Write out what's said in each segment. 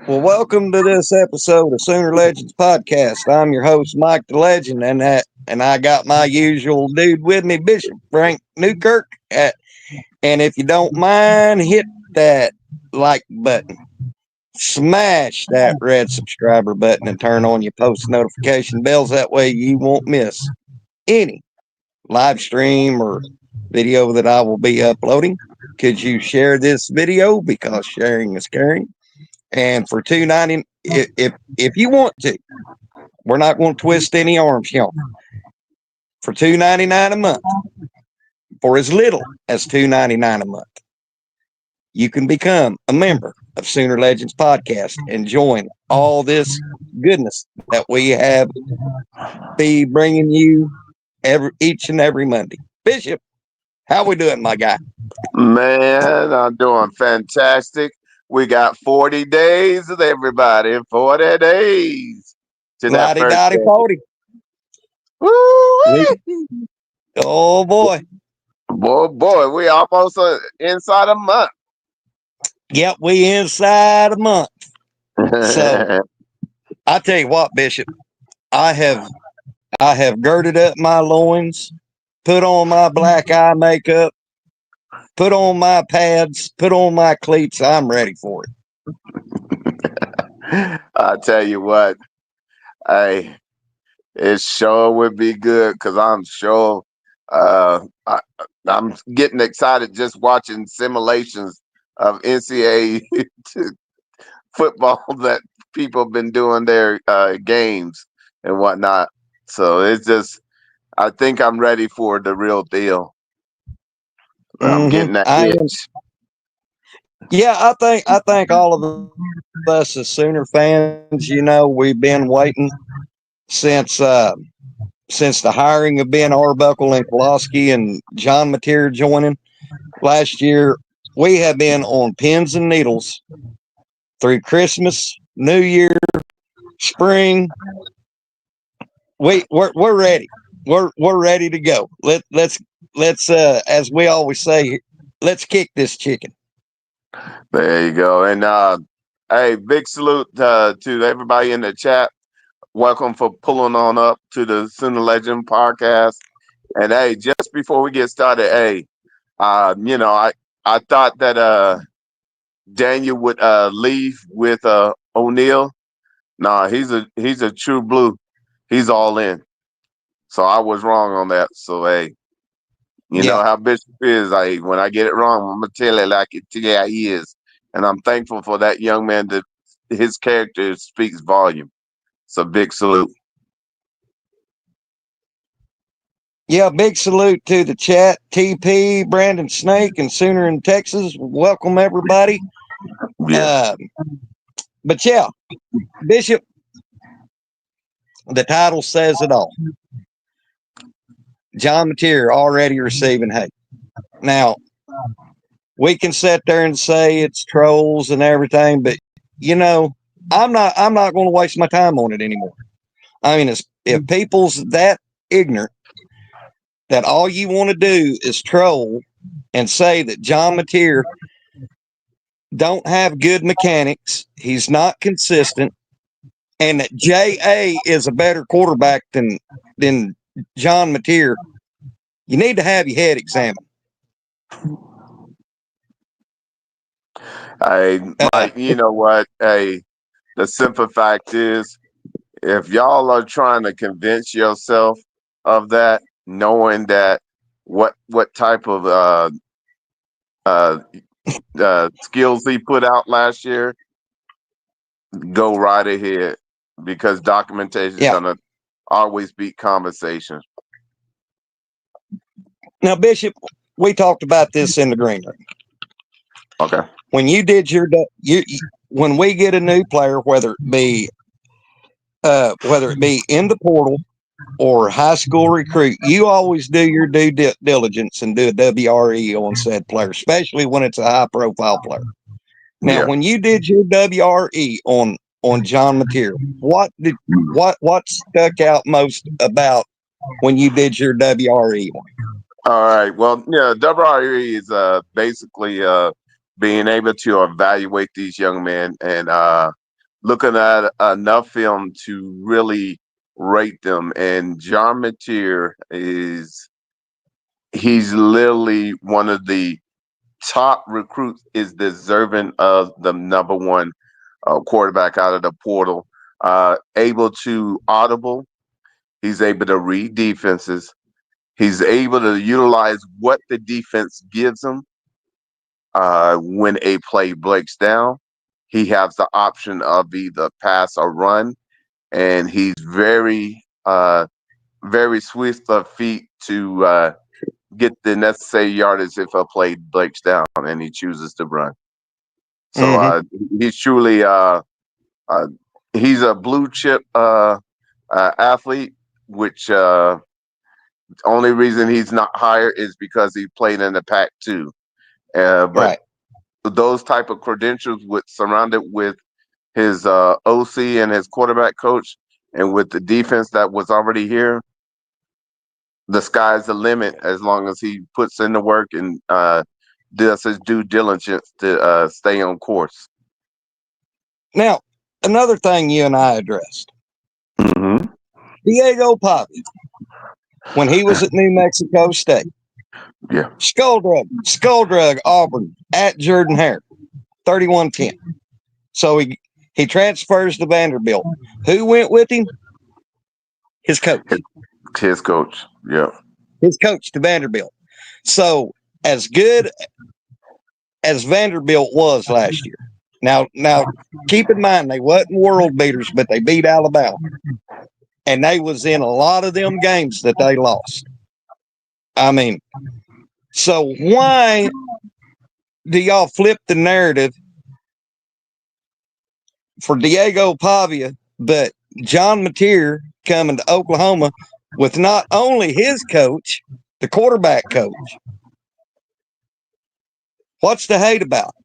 Well, welcome to this episode of Sooner Legends Podcast. I'm your host, Mike the Legend, and I got my usual dude with me, Bishop Frank Newkirk. And if you don't mind, hit that like button, smash that red subscriber button, and turn on your post notification bells. That way, you won't miss any live stream or video that I will be uploading. Could you share this video because sharing is caring? And for $2.90, if you want to, we're not going to twist any arms, y'all. For $2.99 a month, for as little as $2.99 a month, you can become a member of Sooner Legends Podcast and join all this goodness that we have be bringing you each and every Monday. Bishop, how we doing, my guy? Man, I'm doing fantastic. We got 40 days of everybody, 40 days to that Lottie first dottie day. 40. Woo-wee. Oh boy. Boy, we almost inside a month. Yep, we inside a month. So I tell you what, Bishop, I have girded up my loins, put on my black eye makeup, put on my pads, put on my cleats. I'm ready for it. I tell you what, hey, it sure would be good because I'm sure I'm getting excited just watching simulations of NCAA football that people have been doing their games and whatnot. So it's just, I think I'm ready for the real deal. I'm getting that I am. itch. Yeah, I think all of us as Sooner fans, we've been waiting since since the hiring of Ben Arbuckle and Pulaski and John Mateer joining last year. We have been on pins and needles through Christmas, New Year, spring. We're ready. We're ready to go. Let's as we always say, let's kick this chicken. There you go. And hey, big salute to everybody in the chat. Welcome for pulling on up to the Sooner Legend podcast. And hey, just before we get started, hey, I thought that Daniel would leave with O'Neal. Nah, he's a true blue. He's all in. So I was wrong on that. So hey, you know how Bishop is. When I get it wrong, I'm gonna tell it like it yeah he is. And I'm thankful for that young man that his character speaks volume. So big salute. Yeah, big salute to the chat. TP, Brandon Snake, and Sooner in Texas. Welcome everybody. Yeah. But yeah, Bishop, the title says it all. John Mateer already receiving hate. Now, we can sit there and say it's trolls and everything, but I'm not going to waste my time on it anymore. I mean, if people's that ignorant that all you want to do is troll and say that John Mateer don't have good mechanics, he's not consistent, and that J.A. is a better quarterback than John Mateer, you need to have your head examined. Mike, you know what? Hey, the simple fact is, if y'all are trying to convince yourself of that, knowing that what type of skills he put out last year, go right ahead because documentation is gonna always beat conversation. Now, Bishop, we talked about this in the green room. Okay. When you did when we get a new player, whether it be in the portal or high school recruit, you always do your due diligence and do a WRE on said player, especially when it's a high profile player. Now, when you did your WRE on John Mateer, what stuck out most about when you did your WRE one? All right. Well, yeah, WRE is basically being able to evaluate these young men and looking at enough film to really rate them. And John Mateer he's literally one of the top recruits, is deserving of the number one quarterback out of the portal. Able to audible, he's able to read defenses. He's able to utilize what the defense gives him. When a play breaks down, he has the option of either pass or run, and he's very swift of feet to get the necessary yardage if a play breaks down and he chooses to run. So he's truly he's a blue chip athlete, which only reason he's not higher is because he played in the Pac-2. But Right. those type of credentials, with surrounded with his OC and his quarterback coach, and with the defense that was already here, the sky's the limit as long as he puts in the work and does his due diligence to stay on course. Now, another thing you and I addressed, Mm-hmm. Diego Pavia, when he was at New Mexico State. Yeah. Skull drug Auburn at Jordan-Hare, 31-10. So he transfers to Vanderbilt. Who went with him? His coach. His coach. Yeah. His coach to Vanderbilt. So as good as Vanderbilt was last year. Now keep in mind they wasn't world beaters, but they beat Alabama. And they was in a lot of them games that they lost. I mean, so why do y'all flip the narrative for Diego Pavia, but John Mateer coming to Oklahoma with not only his coach, the quarterback coach? What's the hate about?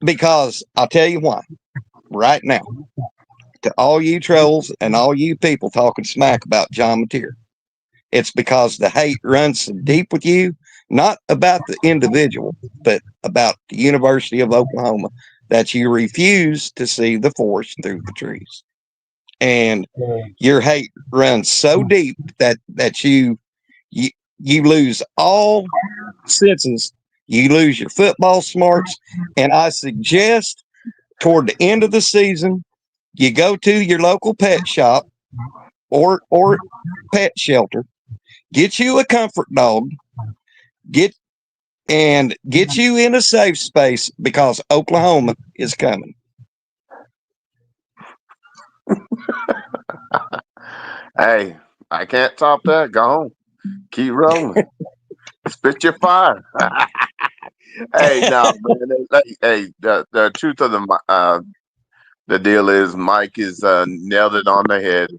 Because I'll tell you why right now, to all you trolls and all you people talking smack about John Mateer. It's because the hate runs so deep with you, not about the individual, but about the University of Oklahoma, that you refuse to see the forest through the trees. And your hate runs so deep that you lose all senses. You lose your football smarts. And I suggest toward the end of the season, you go to your local pet shop or pet shelter, get you a comfort dog, get you in a safe space, because Oklahoma is coming. Hey, I can't top that. Go on. Keep rolling. Spit your fire. Hey, no, man. Hey, the truth of the deal is Mike is nailed it on the head.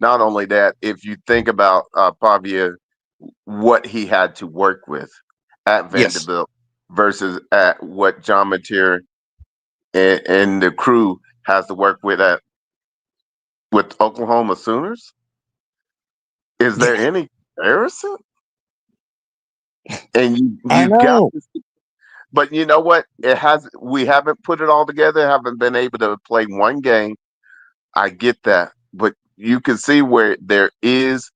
Not only that, if you think about Pavia, what he had to work with at Vanderbilt versus at what John Mateer and the crew has to work with with Oklahoma Sooners, is there any comparison? And you've got to, but you know what? We haven't put it all together, haven't been able to play one game. I get that. But you can see where there is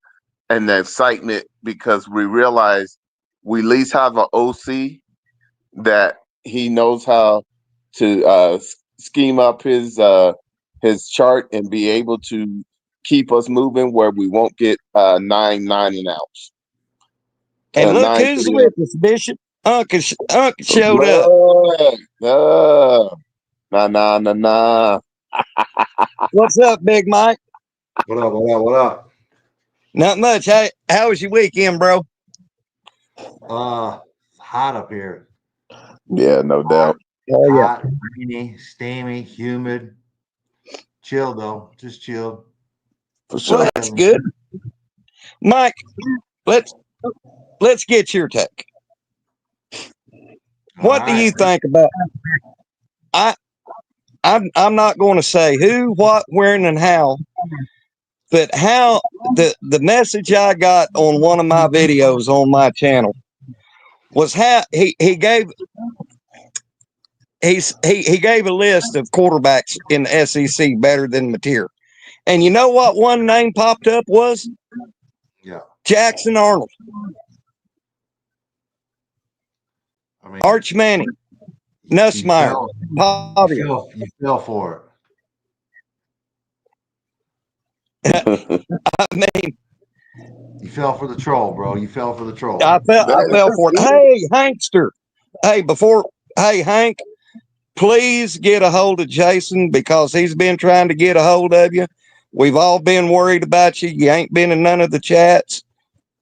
an excitement, because we realize we at least have an OC that he knows how to scheme up his chart and be able to keep us moving where we won't get 9 and outs. And look who's with us, Bishop. Uncle showed up. Nah. What's up, Big Mike? What up? Not much. How was your weekend, bro? Hot up here. Yeah, no doubt. Oh, yeah. Hot, rainy, steamy, humid. Chill though. Just chill. For sure. Well, that's good. Mike, let's get your take. What do you think about? I'm not going to say who, what, when, and how, but how the message I got on one of my videos on my channel was how he he gave a list of quarterbacks in the SEC better than Mateer. And you know what one name popped up was? Yeah. Jackson Arnold. I mean, Arch Manning. you Nussmeier. Pavia. you fell for I mean, it. You fell for the troll, bro. You fell for the troll. I fell for it. Hey, Hankster. Hey, Hank, please get a hold of Jason because he's been trying to get a hold of you. We've all been worried about you. You ain't been in none of the chats.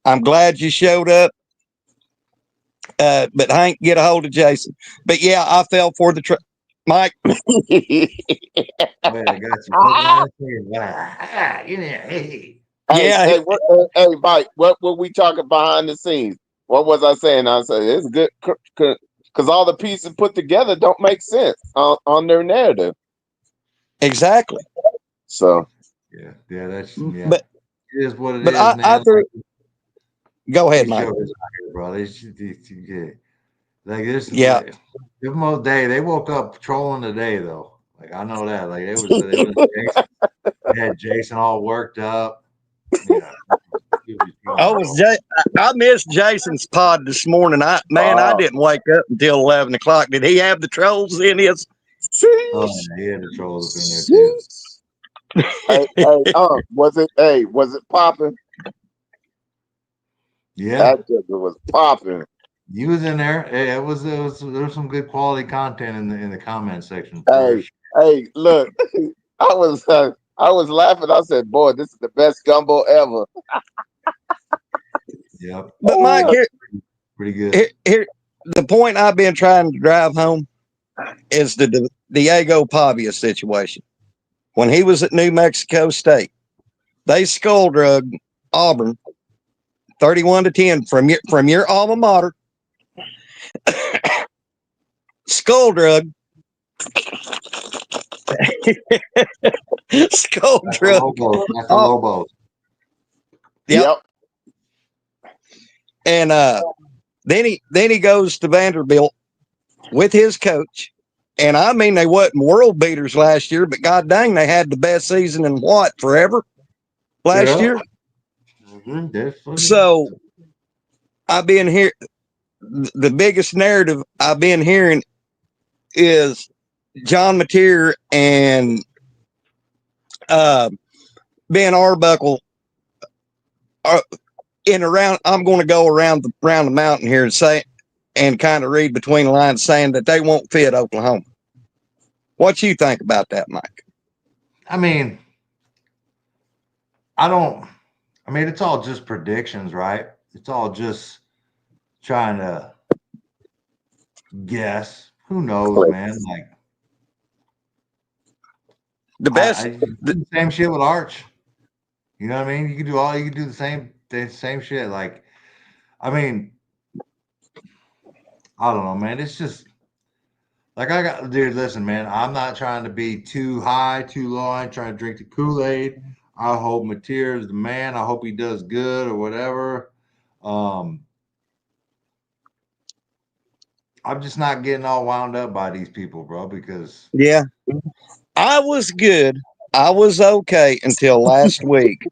I'm glad you showed up. But Hank, get a hold of Jason. But yeah, I fell for the Mike. Wait, I got you. Hey. Yeah. Hey, Mike, what were we talking behind the scenes? What was I saying? I said it's good because all the pieces put together don't make sense on their narrative. Exactly. So Yeah, that's But it is what it but is, man. I threw. Go ahead, These Mike. jokers out here, bro. Like this. Yeah. Like, give them all day. They woke up trolling today, though. Like I know that. Like they Jason, they had Jason all worked up. Yeah. I missed Jason's pod this morning. I didn't wake up until 11 o'clock. Did he have the trolls in his? Oh, yeah, he had the trolls up in there too. was it popping? Yeah, that was popping. he was in there. There was some good quality content in the comment section. Hey, look, I was laughing. I said, "Boy, this is the best gumbo ever." Yep. But Mike, here, pretty good. Here, the point I've been trying to drive home is the Diego Pavia situation. When he was at New Mexico State, they skull drug Auburn 31-10 from your alma mater. Skull drug. Skull drug. That's the Lobos. Yep. And then he goes to Vanderbilt with his coach. And I mean, they wasn't world beaters last year, but god dang, they had the best season in forever last year. Mm-hmm. So I've been here. The biggest narrative I've been hearing is John Mateer and Ben Arbuckle are I'm going to go around the mountain here and kind of read between the lines saying that they won't fit Oklahoma. What you think about that, Mike? I mean, it's all just predictions, right? It's all just trying to guess. Who knows, man? Like the best, the same shit with Arch. You know what I mean? You can do the same shit. Like, I mean, I don't know, man. It's just like dude, listen, man, I'm not trying to be too high, too low. I ain't trying to drink the Kool-Aid. I hope Mateer is the man. I hope he does good or whatever. I'm just not getting all wound up by these people, bro, because yeah, I was good. I was okay until last week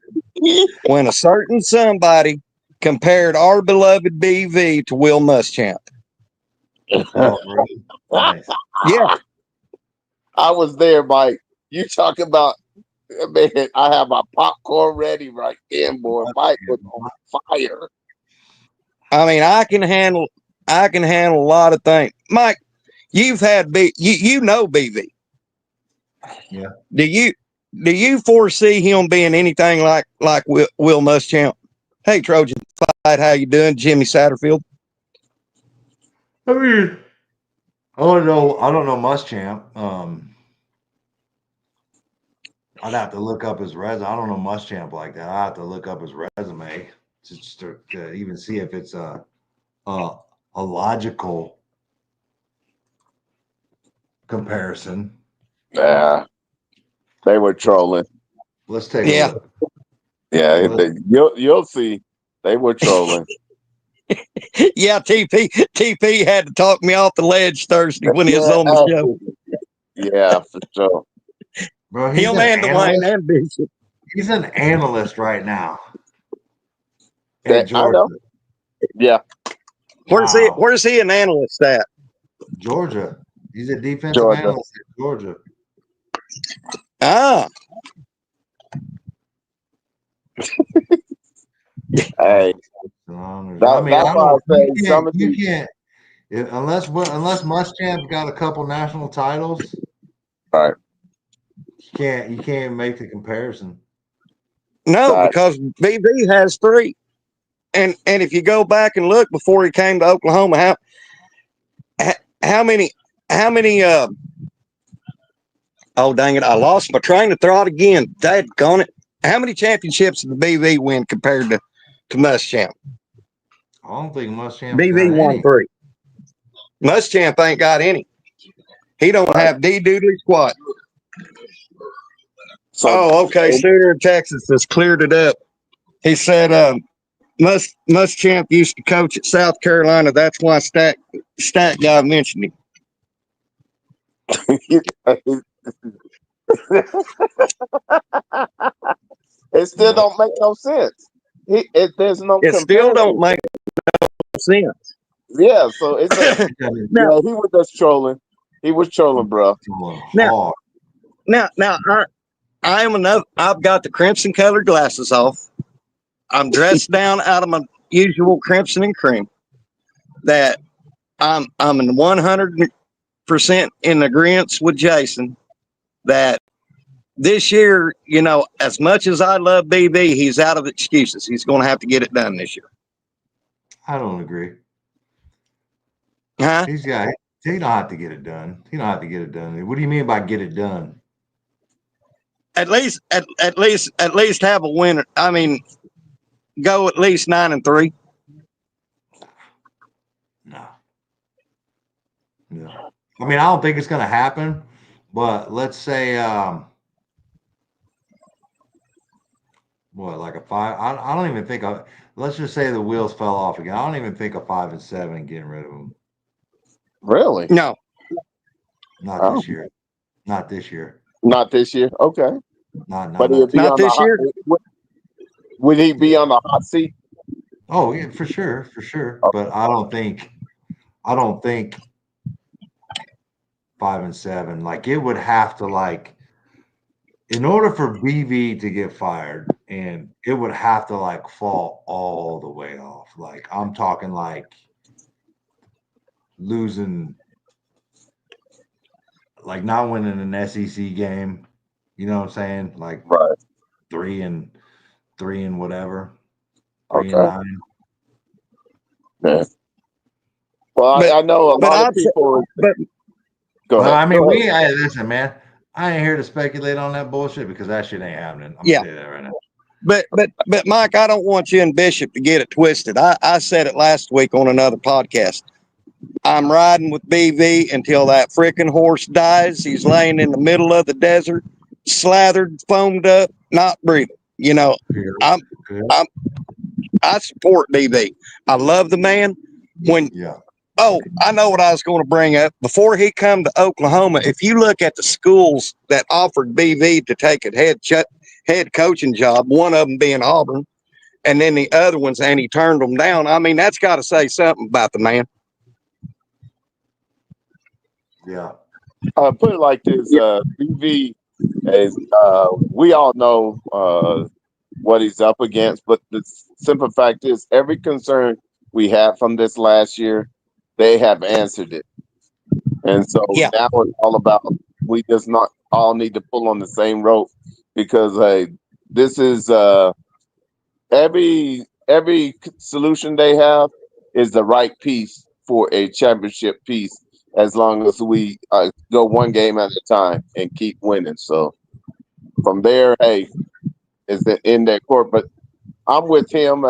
when a certain somebody compared our beloved BV to Will Muschamp. Oh, nice. Yeah. I was there, Mike. You talk about, man, I have my popcorn ready right then, boy. Mike was on fire. I mean, I can handle a lot of things. Mike, you've had you know BV. Yeah. Do you foresee him being anything like Will Muschamp? Hey, Trojan Fight, how you doing? Jimmy Satterfield. I mean, I don't know Muschamp. I'd have to look up his resume. I don't know Muschamp like that. I have to look up his resume just to even see if it's a logical comparison. Yeah, they were trolling. Let's take a look. Yeah, you'll see. They were trolling. Yeah, TP had to talk me off the ledge Thursday when he was Yeah, on the show. yeah, for sure. Bro, he's Him an and Dwayne analyst. and Bishop. He's an analyst right now at I Georgia. know. Yeah. Wow. Where's he an analyst at? Georgia. He's a defensive Georgia. analyst at Georgia. Ah, Hey, I mean, that's I why I don't. say some of You these. can't unless Muschamp's got a couple national titles. Right. You can't make the comparison. no, Right. because BB has 3. And if you go back and look before he came to Oklahoma, how many oh dang it, I lost my train of thought again. Daggone it. How many championships did the BB win compared to Muschamp? I don't think Muschamp's got BB won any. 3. Muschamp ain't got any. He don't Right. have D doodly squat. So, Oh, okay. Sooner in Texas has cleared it up. He said Muschamp used to coach at South Carolina. That's why Stat guy mentioned him. it still don't make no sense. There's no It still don't comparison. make sense. Yeah, so it's a, Now, yeah, he was just trolling. He was trolling, bro. Now- now, I'm enough. I've got the crimson colored glasses off. I'm dressed down out of my usual crimson and cream. That I'm in 100% in agreement with Jason that this year, you know, as much as I love BB, he's out of excuses. He's going to have to get it done this year. I don't agree. Huh? He don't have to get it done. He don't have to get it done. What do you mean by get it done? At least have a winner. I mean, go at least 9-3. No. I mean, I don't think it's going to happen, but let's say, like a 5? I don't even think. Let's just say the wheels fell off again. I don't even think a 5-7 and getting rid of them. Really? No. Not this year. Not this year. Not this year. Okay. But he'll be Not on this the year. Would he be on the hot seat? Oh yeah, for sure. But I don't think 5-7. Like it would have to in order for BV to get fired, and it would have to fall all the way off. Like I'm talking losing, not winning an SEC game. You know what I'm saying? Like Right. 3 and whatever, 3 Okay. and 9. Yeah. Well, I know a lot of people. Go ahead. I mean, listen, man. I ain't here to speculate on that bullshit because that shit ain't happening. I'm gonna say that right now. But Mike, I don't want you and Bishop to get it twisted. I said it last week on another podcast. I'm riding with BV until that freaking horse dies. He's laying in the middle of the desert, slathered, foamed up, not breathing. You know, I support BV. I love the man. Oh, I know what I was going to bring up. Before he come to Oklahoma, if you look at the schools that offered BV to take a head coaching job, one of them being Auburn, and then the other ones, and he turned them down. I mean, that's got to say something about the man. Yeah. Put it like this: BV is. We all know what he's up against, but the simple fact is, every concern we had from this last year, they have answered it. And so now it's all about we just not all need to pull on the same rope because this is every solution they have is the right piece for a championship piece as long as we go one game at a time and keep winning. So from there, is in their court. But I'm with him.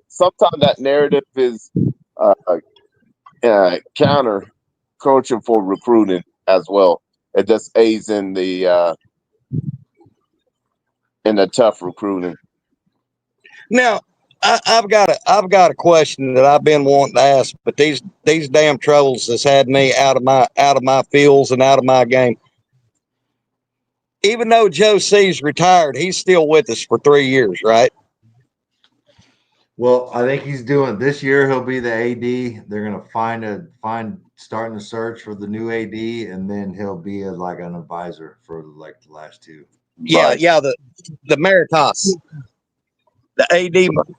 Sometimes that narrative is counter coaching for recruiting as well. It just aids in the tough recruiting. Now, I've got a question that I've been wanting to ask, but these damn troubles has had me out of my fields and out of my game. Even though Joe C's retired, he's still with us for 3 years, right? Well, I think he's doing this year. He'll be the AD. They're gonna starting the search for the new AD, and then he'll be like an advisor for like the last two. Yeah, Right. yeah. The Emeritus, the AD Big fancy.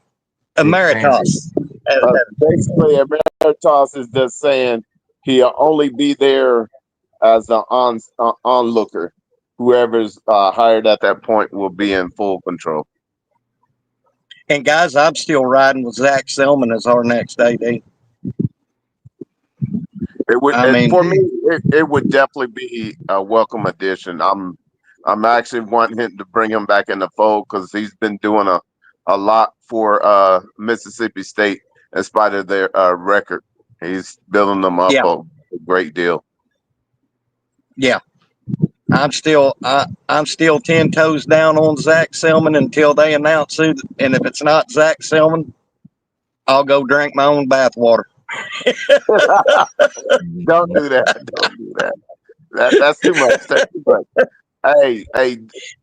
Emeritus. Basically, Emeritus is just saying he'll only be there as an onlooker. Whoever's hired at that point will be in full control. And guys, I'm still riding with Zach Selman as our next AD. It would, I mean, for me, it would definitely be a welcome addition. I'm actually wanting him to bring him back in the fold because he's been doing a lot for Mississippi State in spite of their record. He's building them up Yeah. a great deal. yeah. I'm still 10 toes down on Zach Selman until they announce who. And if it's not Zach Selman, I'll go drink my own bathwater. Don't do that. Don't do that. That's too much. That's too much. Hey,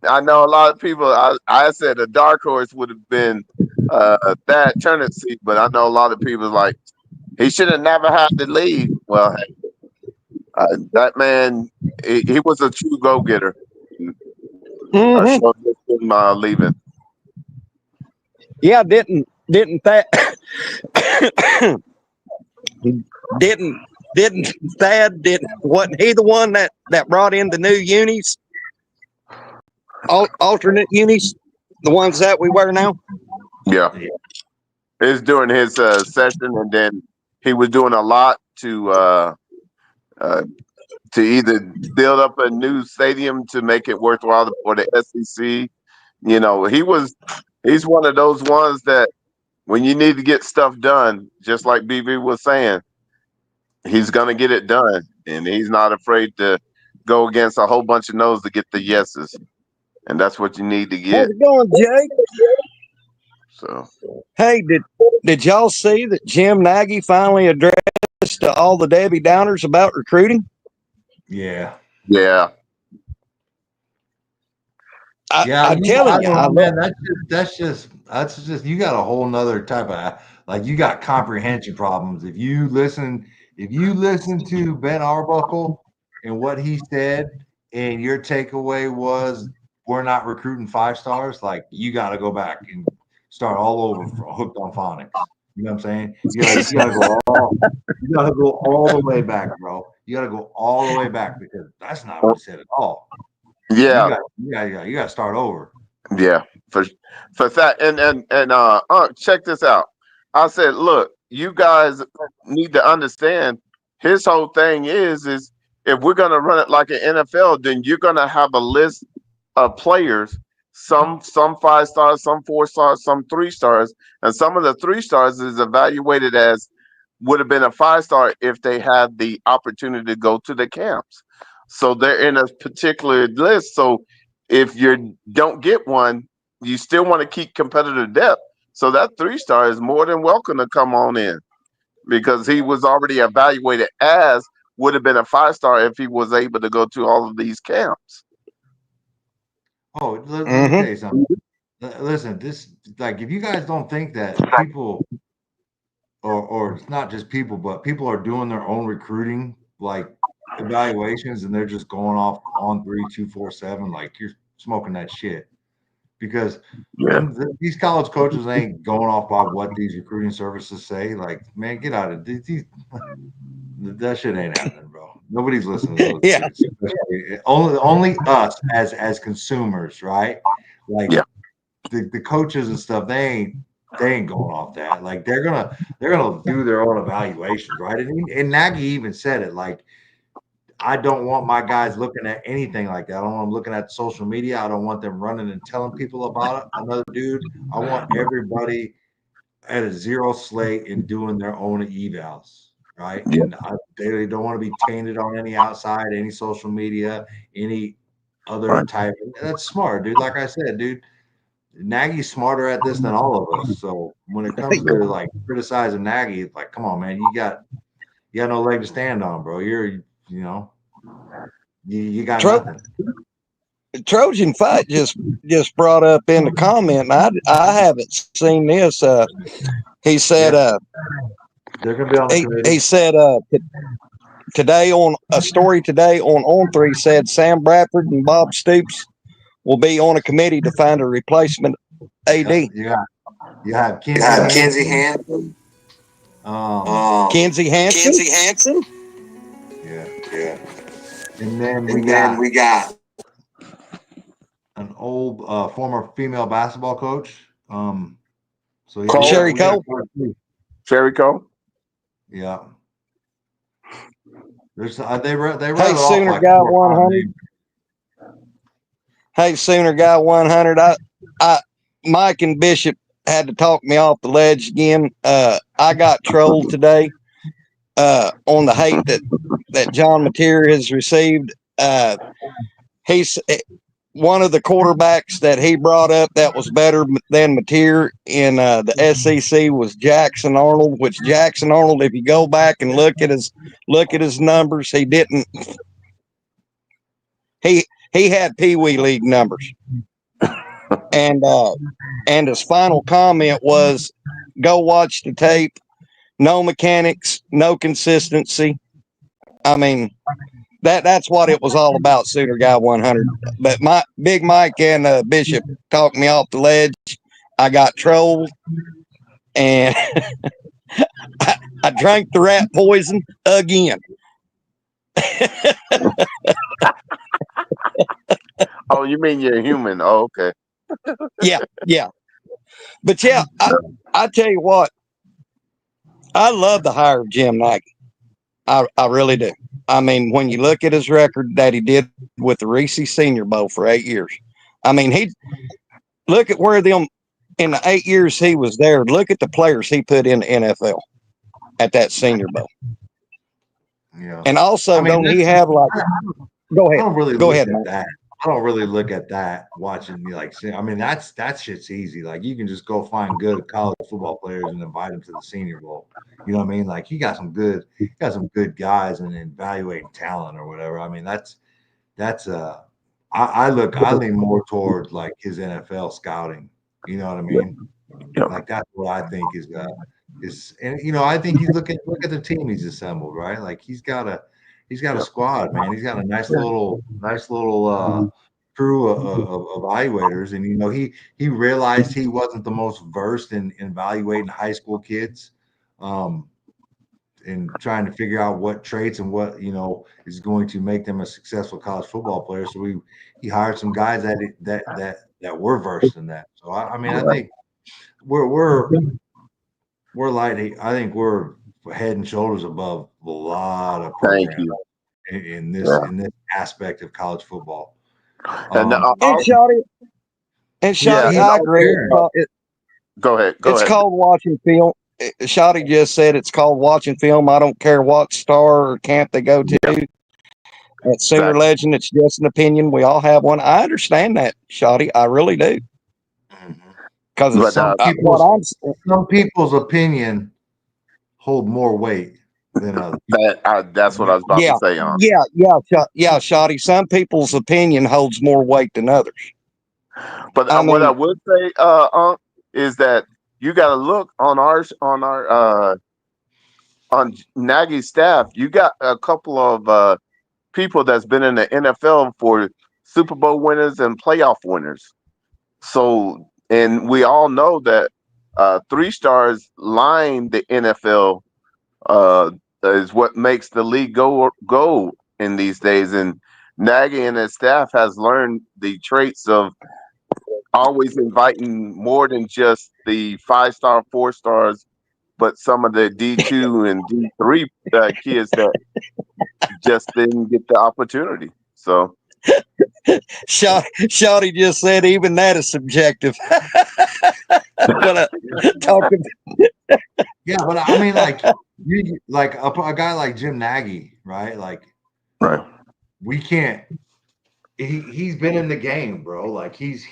I know a lot of people. I said a dark horse would have been Thad Turnipseed, but I know a lot of people like he should have never had to leave. Well, hey, that man, he was a true go getter. Mhm. So him leaving. Yeah, didn't that didn't Thad didn't wasn't he the one that brought in the new unis, alternate unis, the ones that we wear now? Yeah, it's during his session, and then he was doing a lot to either build up a new stadium to make it worthwhile for the SEC. You know, he's one of those ones that when you need to get stuff done, just like BB was saying, he's gonna get it done, and he's not afraid to go against a whole bunch of no's to get the yeses, and that's what you need to How's get. it going, Jake? So Hey, did y'all see that Jim Nagy finally addressed to all the Debbie Downers about recruiting? Yeah. yeah, I'm telling you, I love. man, that's just you got a whole nother type of like you got comprehension problems. If you listen to Ben Arbuckle and what he said, and your takeaway was we're not recruiting 5 stars, like you got to go back and start all over for Hooked on Phonics. You know what I'm saying? You gotta go all the way back, bro. You gotta go all the way back because that's not what he said at all. yeah, You got to start over. yeah. For that, and check this out. I said, look, you guys need to understand. His whole thing is if we're gonna run it like an NFL, then you're gonna have a list of players. Some 5 stars, some 4 stars, some 3 stars, and some of the 3 stars is evaluated as would have been a 5 star if they had the opportunity to go to the camps. So they're in a particular list. So if you don't get one, you still want to keep competitive depth. So that 3 star is more than welcome to come on in because he was already evaluated as would have been a 5 star if he was able to go to all of these camps. Oh, let me tell you something. Listen, this like if you guys don't think that people or it's not just people, but people are doing their own recruiting like evaluations and they're just going off on 3, 2, 4, 7, like you're smoking that shit. Because Yeah. these college coaches ain't going off by what these recruiting services say. Like, man, get out of it. That shit ain't happening, bro. Nobody's listening to those Yeah. dudes. Only us as consumers, right? Like Yeah. the coaches and stuff, they ain't going off that. Like they're gonna do their own evaluations, right? And Nagy even said it. Like, I don't want my guys looking at anything like that. I don't want them looking at social media. I don't want them running and telling people about another dude. I want everybody at a zero slate and doing their own evals, right? Yeah. And they don't want to be tainted on any outside, any social media, any other Right. type. And that's smart, dude. Like I said, dude, Nagy's smarter at this than all of us. So when it comes to like criticizing Nagy, it's like, come on, man, you got no leg to stand on, bro. You got Tro- nothing. Trojan Fight just brought up in the comment, and I haven't seen this. He said They're gonna be on the committee. he said today on a story today on 3 said Sam Bradford and Bob Stoops will be on a committee to find a replacement AD. You have Kinsey Hansen. Kenzie Hansen. Yeah. And then we got an old former female basketball coach. So Cole? Sherry Cole. Sherry Cole. Yeah. There's they read Hey, it off Sooner like Guy 4 or 5 100. names. Hey, Sooner Guy 100. Mike and Bishop had to talk me off the ledge again. I got trolled today on the hate that John Mateer has received. He's one of the quarterbacks that he brought up that was better than Mateer in the SEC was Jackson Arnold. Which Jackson Arnold, if you go back and look at his numbers, he didn't. He had Pee Wee League numbers. And his final comment was, "Go watch the tape. No mechanics, no consistency." I mean, that's what it was all about, Sooner Guy 100. But my Big Mike and Bishop talked me off the ledge. I got trolled, and I drank the rat poison again. Oh, you mean you're human? Oh, okay. Yeah. But yeah, I tell you what, I love the hire of Jim Nagy. I really do. I mean, when you look at his record that he did with the Reese Senior Bowl for 8 years, I mean, he look at where them in the 8 years he was there. Look at the players he put in the NFL at that Senior Bowl. Yeah. And also, I mean, don't he have like? Go I ahead. don't really Go look ahead, at man. that. I don't really look at that watching me like. I mean, that shit's easy. Like you can just go find good college football players and invite them to the Senior Bowl. You know what I mean? Like he got some good guys and evaluating talent or whatever. I mean, that's I lean more toward like his NFL scouting. You know what I mean? Yep. Like that's what I think is and I think you look at the team he's assembled, right? Like he's got a squad, man. He's got a nice little crew of evaluators, and he realized he wasn't the most versed in evaluating high school kids, and trying to figure out what traits and what is going to make them a successful college football player. So he hired some guys that were versed in that. So I mean, I think we're light. I think we're head and shoulders above a lot of programs. Thank you. In this aspect of college football. And Shotty, I agree. Go ahead. It's called watching film. Shotty just said it's called watching film. I don't care what star or camp they go to. Yep. At Sooner Legend, it's just an opinion. We all have one. I understand that, Shotty. I really do. Because some people's opinion hold more weight than others. That's what I was about to say. Yeah, Shotty. Some people's opinion holds more weight than others. But what I would say, is that you got to look on Nagy's staff. You got a couple of people that's been in the NFL for Super Bowl winners and playoff winners. So, and we all know that 3 stars line the NFL is what makes the league go in these days. And Nagy and his staff has learned the traits of always inviting more than just the 5-star, 4 stars, but some of the D2 and D3 kids that just didn't get the opportunity. So Shotty just said even that is subjective. But I mean, like a guy like Jim Nagy, right? Like, we can't. He's been in the game, bro. Like he's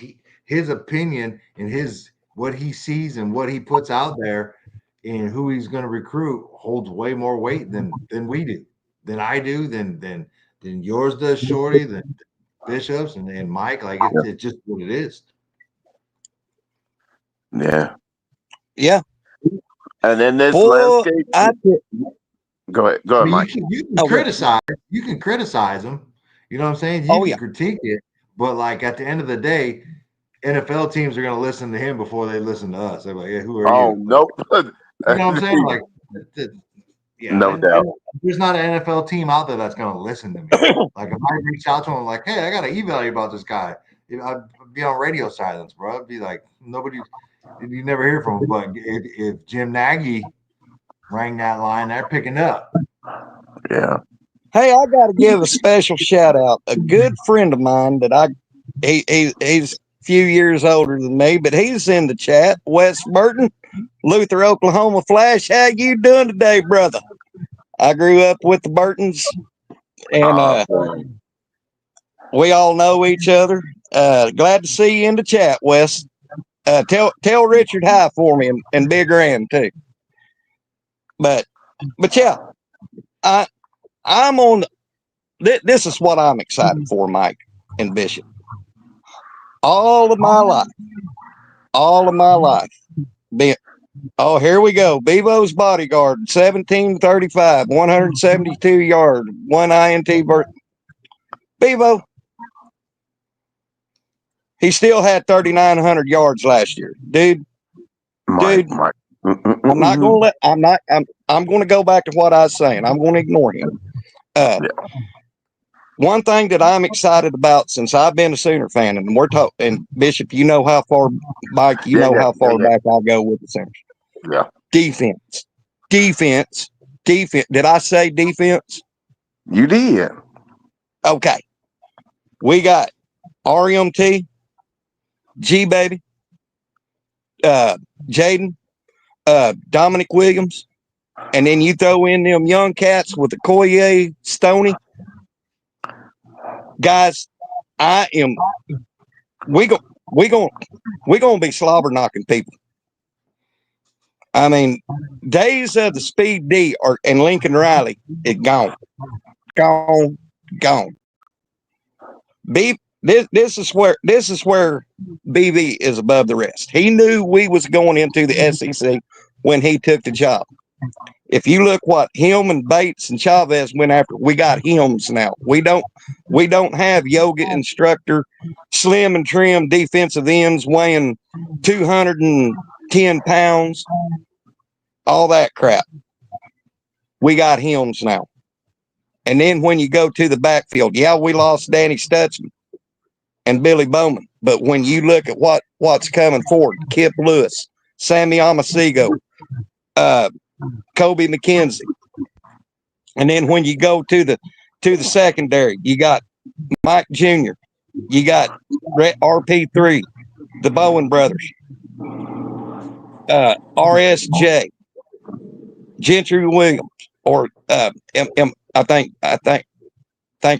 his opinion and his what he sees and what he puts out there and who he's going to recruit holds way more weight than we do, than I do, than yours does, Shorty, than Bishops and Mike. Like it's just what it is. Yeah. Yeah. And then this Boy, landscape. Go ahead, I mean, Mike. you can criticize them. You know what I'm saying? You can critique it, but like at the end of the day, NFL teams are going to listen to him before they listen to us. They're like, yeah, who are you? Oh, nope. You know what I'm saying? Like, yeah, no doubt. There's not an NFL team out there that's going to listen to me. Like, if I reach out to him, like, hey, I got to email you about this guy, I'd be on radio silence, bro. I'd be like, nobody, you never hear from him. But if Jim Nagy rang that line, they're picking up. Yeah. Hey, I got to give a special shout out. A good friend of mine that he's a few years older than me, but he's in the chat. Wes Burton, Luther, Oklahoma Flash. How you doing today, brother? I grew up with the Burtons, and we all know each other. Glad to see you in the chat, Wes. Tell Richard hi for me and Big Rand too. But yeah, I'm on. This is what I'm excited for, Mike and Bishop. All of my life, oh, here we go. Bevo's Bodyguard, 1735, 172 yard, one INT. Bevo, he still had 3,900 yards last year, dude. Mike. I'm not gonna let. I'm going to go back to what I was saying. I'm going to ignore him. One thing that I'm excited about since I've been a Sooner fan, and we're talking, and Bishop, you know how far, Mike, you know how far back I go with the Sooners. Yeah. Defense. Did I say defense? You did. Okay. We got RMT, G Baby, Jaden, Dominic Williams, and then you throw in them young cats with the Okoye, Stoney. Guys, we gonna be slobber knocking people. I mean, days of the speed D and Lincoln Riley is gone. This is where BB is above the rest. He knew we was going into the SEC when he took the job. If you look what him and Bates and Chavez went after, we got hymns now. We don't have yoga instructor, slim and trim defensive ends weighing 210 pounds, all that crap. We got hymns now. And then when you go to the backfield, yeah, we lost Danny Stutzman and Billy Bowman. But when you look at what's coming forward, Kip Lewis, Sammy Amasigo, Kobe McKenzie. And then when you go to the secondary, you got Mike Jr., you got RP3, the Bowen brothers, RSJ, Gentry Williams, or I think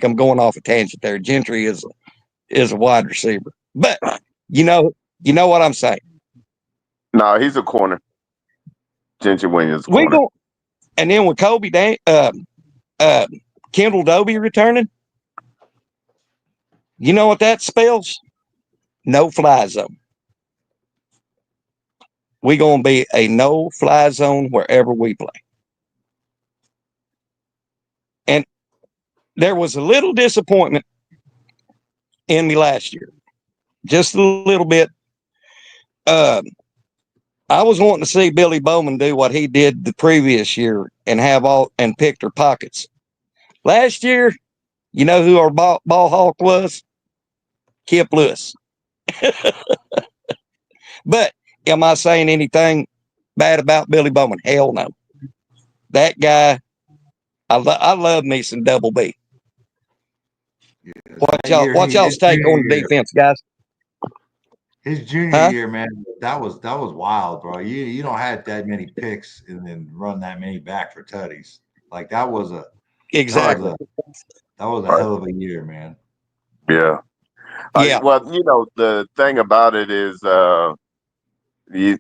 I'm going off a tangent there. Gentry is a wide receiver, but you know what I'm saying. No, he's a corner. Gentry Williams. We go, and then with Kobe Kendall Dobie returning, you know what that spells? No fly zone. We're gonna be a no fly zone wherever we play. And there was a little disappointment in me last year, just a little bit. I was wanting to see Billy Bowman do what he did the previous year and pick their pockets. Last year, you know who our ball hawk was? Kip Lewis. But am I saying anything bad about Billy Bowman? Hell no. That guy, I love me some Double B. Yeah, what y'all's take on the defense, guys? His junior year, man, that was wild, bro. You don't have that many picks and then run that many back for tutties. Like that was a exactly. That was a hell of a year, man. Yeah. Yeah. Well, the thing about it is, you,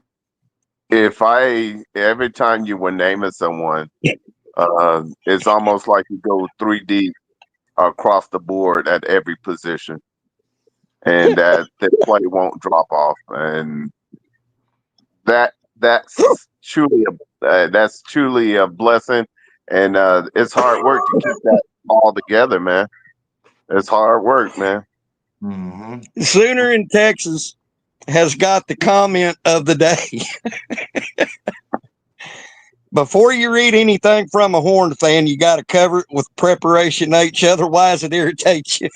every time you were naming someone, it's almost like you go 3D across the board at every position, and that the play won't drop off, and that's truly a blessing, and it's hard work to keep that all together, man. It's hard work, man. Mm-hmm. Sooner in Texas has got the comment of the day. Before you read anything from a Horn fan, you got to cover it with Preparation H, otherwise it irritates you.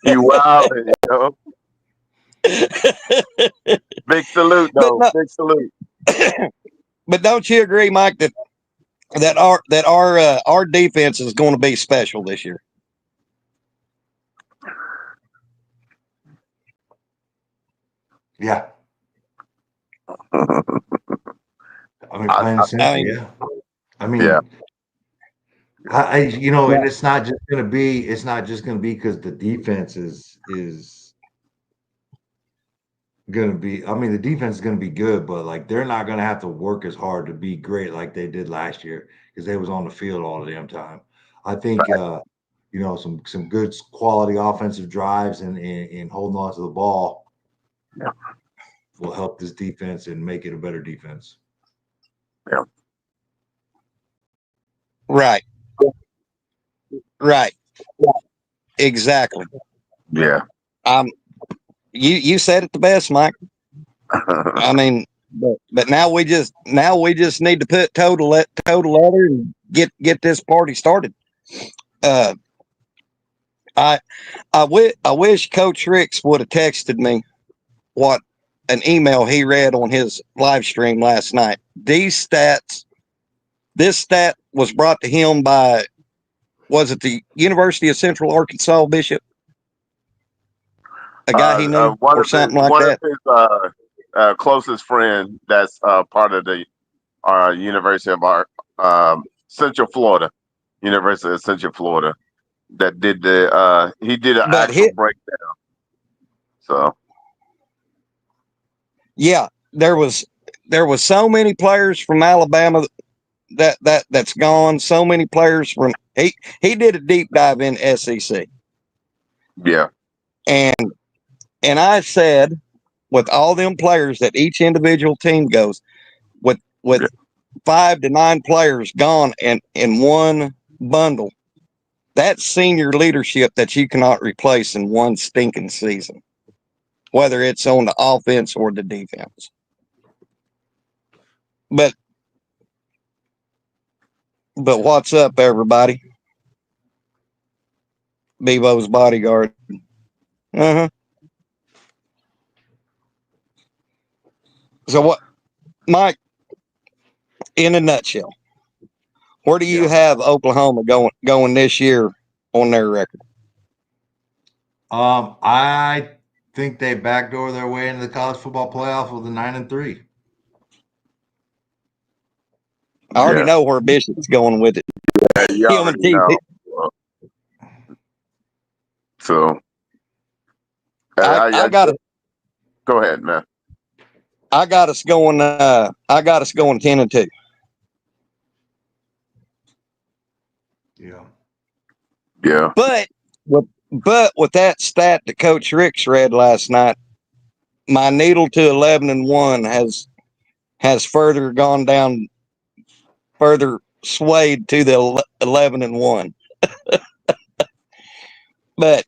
You wild, Big salute, But though. no, Big salute. but don't you agree, Mike, that our defense is going to be special this year? Yeah. I mean, I, plain I, and simple, I mean, yeah. I mean, yeah, and it's not just gonna be because the defense is gonna be. I mean, the defense is gonna be good, but like they're not gonna have to work as hard to be great like they did last year because they was on the field all the damn time. I think some good quality offensive drives and holding on to the ball yeah, will help this defense and make it a better defense. yeah. right, right, exactly. Yeah. Um, you said it the best, Mike. I mean, but now we just need to put total leather and get this party started. Uh, I I wish Coach Ricks would have texted me what an email he read on his live stream last night. This stat was brought to him by, was it the University of Central Arkansas, Bishop? A guy he knew one or of his something like that. closest friend that's part of the University of Central Florida, University of Central Florida, that did he did an But actual breakdown. So yeah, there was so many players from Alabama that's gone. So many players from he did a deep dive in SEC, yeah, and I said with all them players that each individual team goes with yeah. 5 to 9 players gone and in one bundle. That's senior leadership that you cannot replace in one stinking season, whether it's on the offense or the defense. But what's up, everybody? Bevo's bodyguard. Uh-huh. So what, Mike, in a nutshell, where do you Yeah. have Oklahoma going this year on their record? I think they backdoor their way into the college football playoff with a 9-3. I already Yeah. know where Bishop's going with it. You Him and already TP. know. So I got it. Go ahead, man. I got us going 10-2. Yeah. Yeah. But with that stat that Coach Ricks read last night, my needle to 11-1 has further gone down, further swayed to the 11-1. But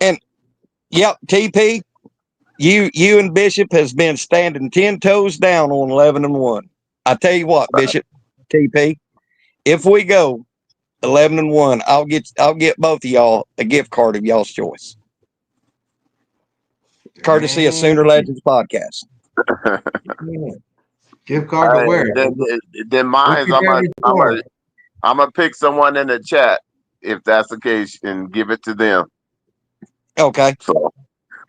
and yep, TP, you and Bishop has been standing 10 toes down on 11-1. I tell you what, Bishop, TP, if we go 11-1, I'll get both of y'all a gift card of y'all's choice, courtesy of Sooner Legends podcast. Gift card to where? Then mine's I'm gonna pick someone in the chat if that's the case and give it to them. Okay. So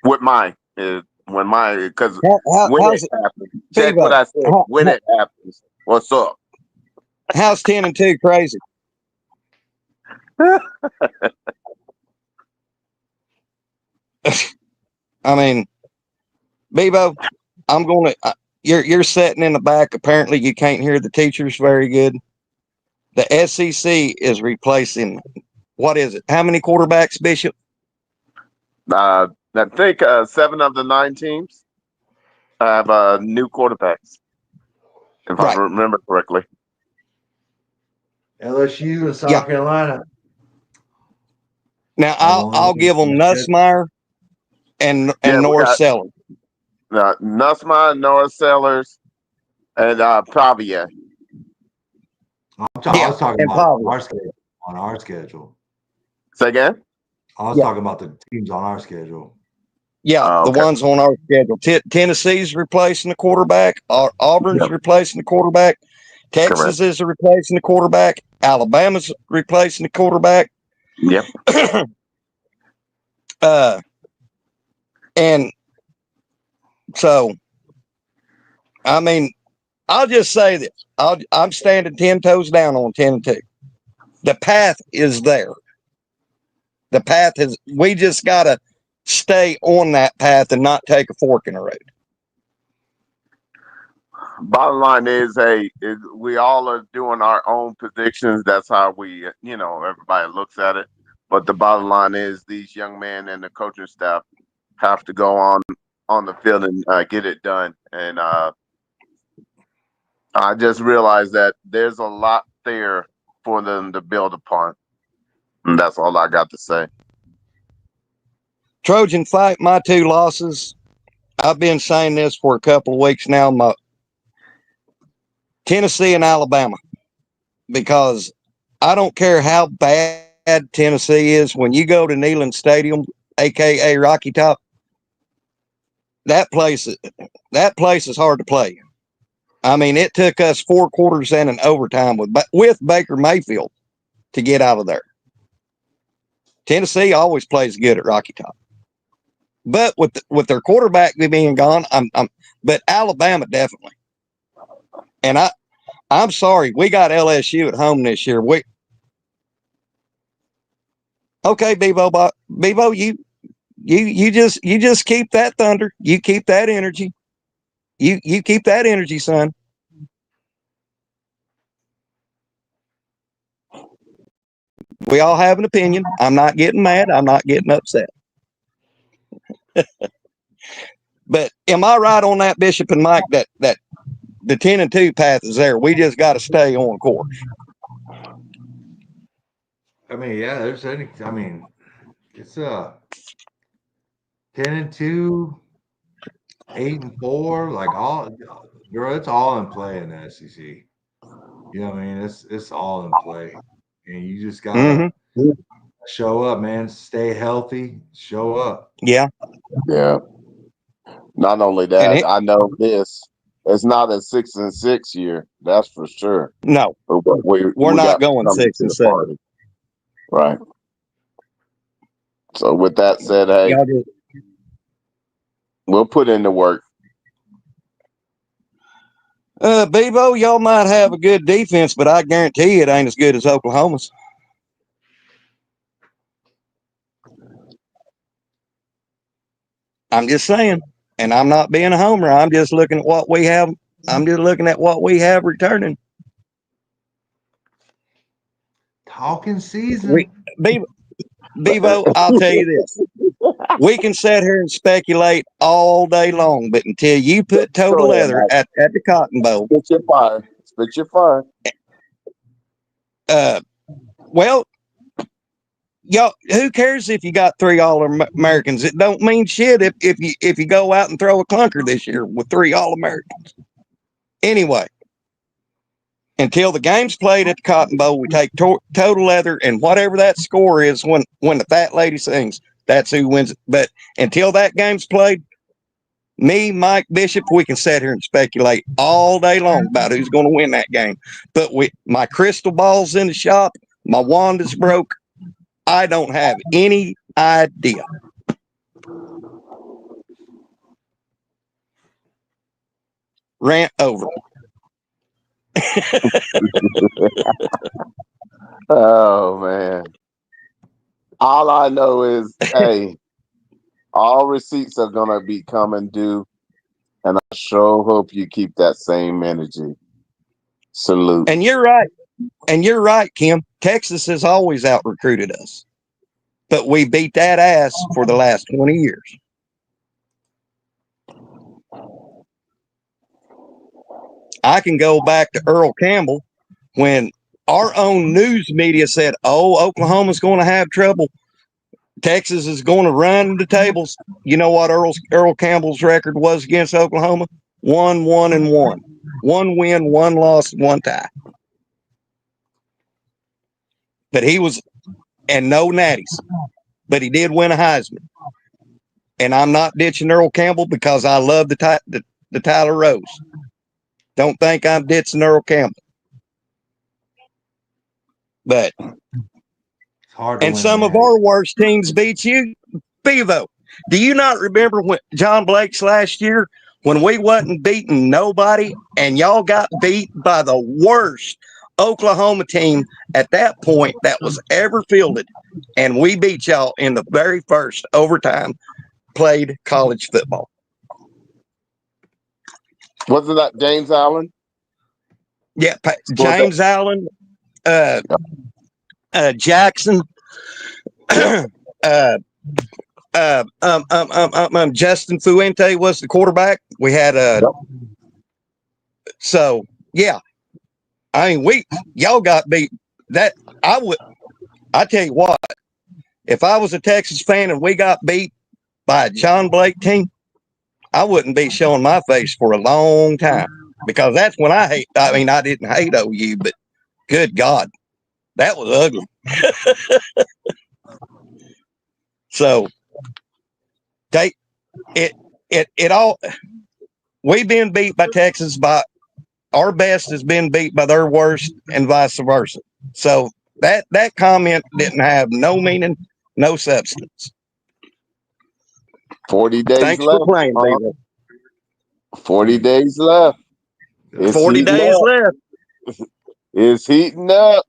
with mine because How's when it it happens, check what I said. When it happens, what's up? How's 10-2 crazy? I mean, Bebo, I'm going to. You're sitting in the back. Apparently, you can't hear the teachers very good. The SEC is replacing. What is it? How many quarterbacks, Bishop? I think 7 of the 9 teams have new quarterbacks, if I Right. remember correctly. LSU and South Yeah. Carolina. Now I've I'll only give them Nussmeier and Yeah, we North got Sellers. Nussmeier, North Sellers, and Pavia. I Yeah, was talking and about Pavia. our schedule. On our schedule. Say again? I was Yeah. talking about the teams on our schedule. Yeah, Oh, the okay. ones on our schedule. Tennessee's replacing the quarterback. Auburn's Yep. replacing the quarterback. Texas Correct. is replacing the quarterback. Alabama's replacing the quarterback. Yep. And so, I mean, I'll just say this. I'm standing 10 toes down on 10-2. The path is there. The path is, we just got to stay on that path and not take a fork in the road. Bottom line is, we all are doing our own predictions. That's how we, everybody looks at it. But the bottom line is, these young men and the coaching staff have to go on the field and get it done. And I just realized that there's a lot there for them to build upon. And that's all I got to say. Trojan fight, my 2 losses. I've been saying this for a couple of weeks now. My Tennessee and Alabama, because I don't care how bad Tennessee is. When you go to Neyland Stadium, aka Rocky Top, that place is hard to play. I mean, it took us 4 quarters and an overtime with Baker Mayfield to get out of there. Tennessee always plays good at Rocky Top, but with their quarterback being gone, but Alabama definitely. And I'm sorry, we got LSU at home this year. Okay, Bebo, you just keep that thunder. You keep that energy. You keep that energy, son. We all have an opinion. I'm not getting mad. I'm not getting upset. But am I right on that, Bishop and Mike, that the 10-2 path is there? We just got to stay on course. I mean, yeah, it's 10-2, 8-4, like girl, it's all in play in the SEC. You know what I mean? It's all in play. And you just gotta show up, man. Stay healthy, show up. Yeah. Yeah. Not only that, I know this. It's not a 6-6 year, that's for sure. No, But we're we not got going something 6 to and the 7. party. Right. So with that said, hey, we'll put in the work. Bebo, y'all might have a good defense, but I guarantee it ain't as good as Oklahoma's. I'm just saying, and I'm not being a homer. I'm just looking at what we have. I'm just looking at what we have returning. Talking season. Bevo, I'll tell you this. We can sit here and speculate all day long, but until you put toe to leather at the Cotton Bowl. Spit your fire. Spit your fire. Well, y'all, who cares if you got 3 All-Americans? It don't mean shit if you go out and throw a clunker this year with 3 All-Americans. Anyway, until the game's played at the Cotton Bowl, we take toe to leather, and whatever that score is when the fat lady sings, that's who wins it. But until that game's played, me, Mike Bishop, we can sit here and speculate all day long about who's going to win that game. But my crystal ball's in the shop. My wand is broke. I don't have any idea. Rant over. Oh man. All I know is, hey, all receipts are gonna be coming due, and I sure hope you keep that same energy. Salute. And you're right. And you're right, Kim. Texas has always out recruited us, but we beat that ass for the last 20 years. I can go back to Earl Campbell when our own news media said, "Oh, Oklahoma's going to have trouble. Texas is going to run the tables." You know what Earl Campbell's record was against Oklahoma? 1-1-1. 1 win, 1 loss, 1 tie. But he was, and no natties, but he did win a Heisman. And I'm not ditching Earl Campbell because I love the Tyler Rose. Don't think I'm ditching Earl Campbell. But It's hard to and win some of our worst teams beat you. Bevo, do you not remember when John Blake's last year when we wasn't beating nobody and y'all got beat by the worst Oklahoma team at that point that was ever fielded, and we beat y'all in the very first overtime played college football? Wasn't that James Allen? Yeah, James Allen, Jackson, Justin Fuente was the quarterback. We had so yeah. I mean, y'all got beat. That I tell you what, if I was a Texas fan and we got beat by a John Blake team, I wouldn't be showing my face for a long time because that's when I hate. I mean, I didn't hate OU, but good God, that was ugly. So it all. We've been beat by Texas by our best has been beat by their worst and vice versa. So that comment didn't have no meaning, no substance. 40 days Thanks left. for playing, Beaver. 40 days left. It's 40 days left. It's heating up.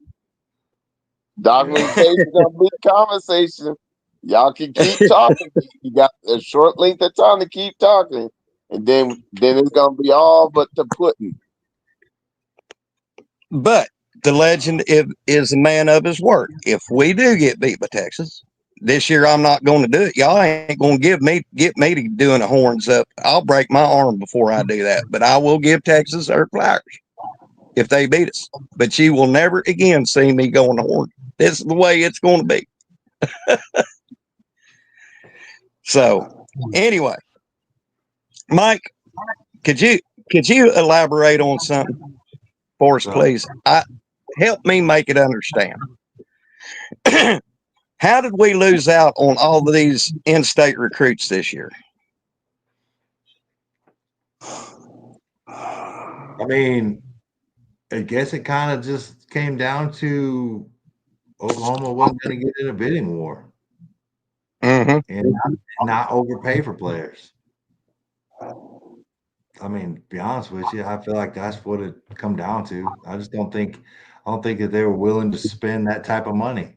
Documentation gonna be conversation. Y'all can keep talking. You got a short length of time to keep talking, and then it's gonna be all but the pudding. But the legend is a man of his word. If we do get beat by Texas this year, I'm not going to do it. Y'all ain't going to get me to doing the horns up. I'll break my arm before I do that. But I will give Texas their flowers if they beat us. But you will never again see me going the horn. This is the way it's going to be. So anyway, Mike, could you elaborate on something for us, please? Help me make it understand. How did we lose out on all of these in-state recruits this year? I mean, I guess it kind of just came down to Oklahoma wasn't going to get in a bidding war and not overpay for players. I mean, to be honest with you, I feel like that's what it come down to. I don't think that they were willing to spend that type of money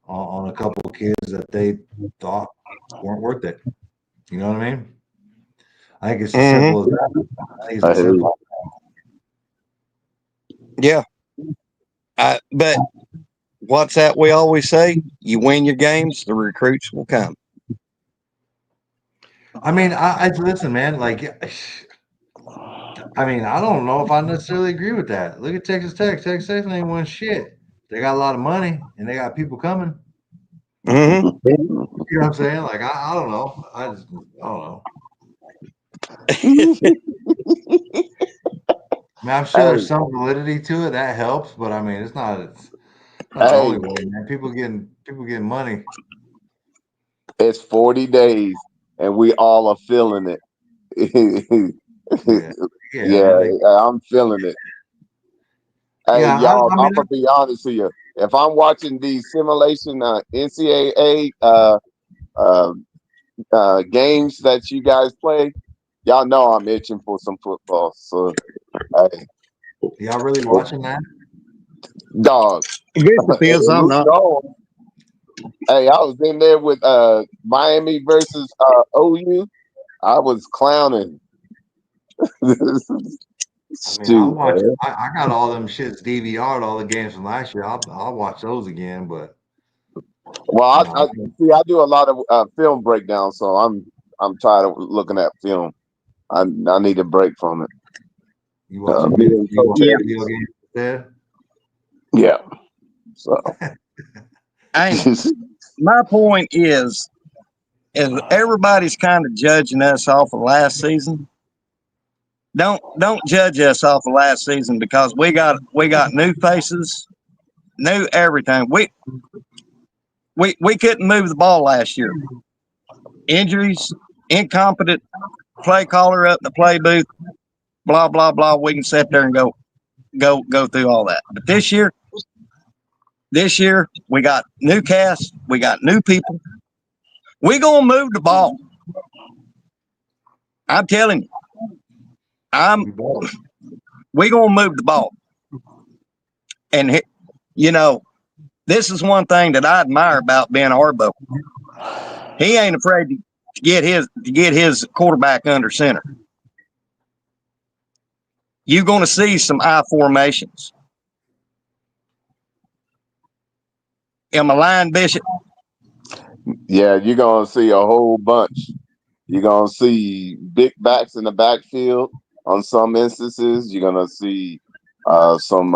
on a couple of kids that they thought weren't worth it. You know what I mean? I think it's as simple as that. I think it's as simple. Yeah. But what's that we always say? You win your games, the recruits will come. I mean, I listen, man. Like, I mean, I don't know if I necessarily agree with that. Look at Texas Tech. Texas Tech ain't won shit. They got a lot of money and they got people coming. Mm-hmm. You know what I'm saying? Like, I don't know. I don't know. I mean, I'm sure there's some validity to it that helps, but I mean, it's not the only way, man. People getting money. It's 40 days, and we all are feeling it. Yeah, I'm feeling it. Hey, y'all, I'm gonna be honest with you. If I'm watching these simulation NCAA games that you guys play, y'all know I'm itching for some football. So, hey, Y'all really watching that? Dog. Bishop is. I'm not. Hey, I was in there with Miami versus OU. I was clowning. I mean, I'll Stupid. watch it. I got all them shits DVR'd, all the games from last year. I'll watch those again, but Well, no. I see. I do a lot of film breakdowns, so I'm tired of looking at film. I need a break from it. You watch Being so Yeah. video games instead? yeah. So My point is everybody's kind of judging us off of last season. Don't judge us off of last season because we got new faces, new everything. We couldn't move the ball last year. Injuries, incompetent play caller up in the play booth, blah blah blah. We can sit there and go through all that. But this year we got new cast, we got new people. We gonna move the ball. I'm telling you, we gonna move the ball. And this is one thing that I admire about Ben Harbaugh. He ain't afraid to get his quarterback under center. You're going to see some I formations. Am I lying, Bishop? yeah, you're gonna see a whole bunch. You're gonna see big backs in the backfield on some instances. You're gonna see some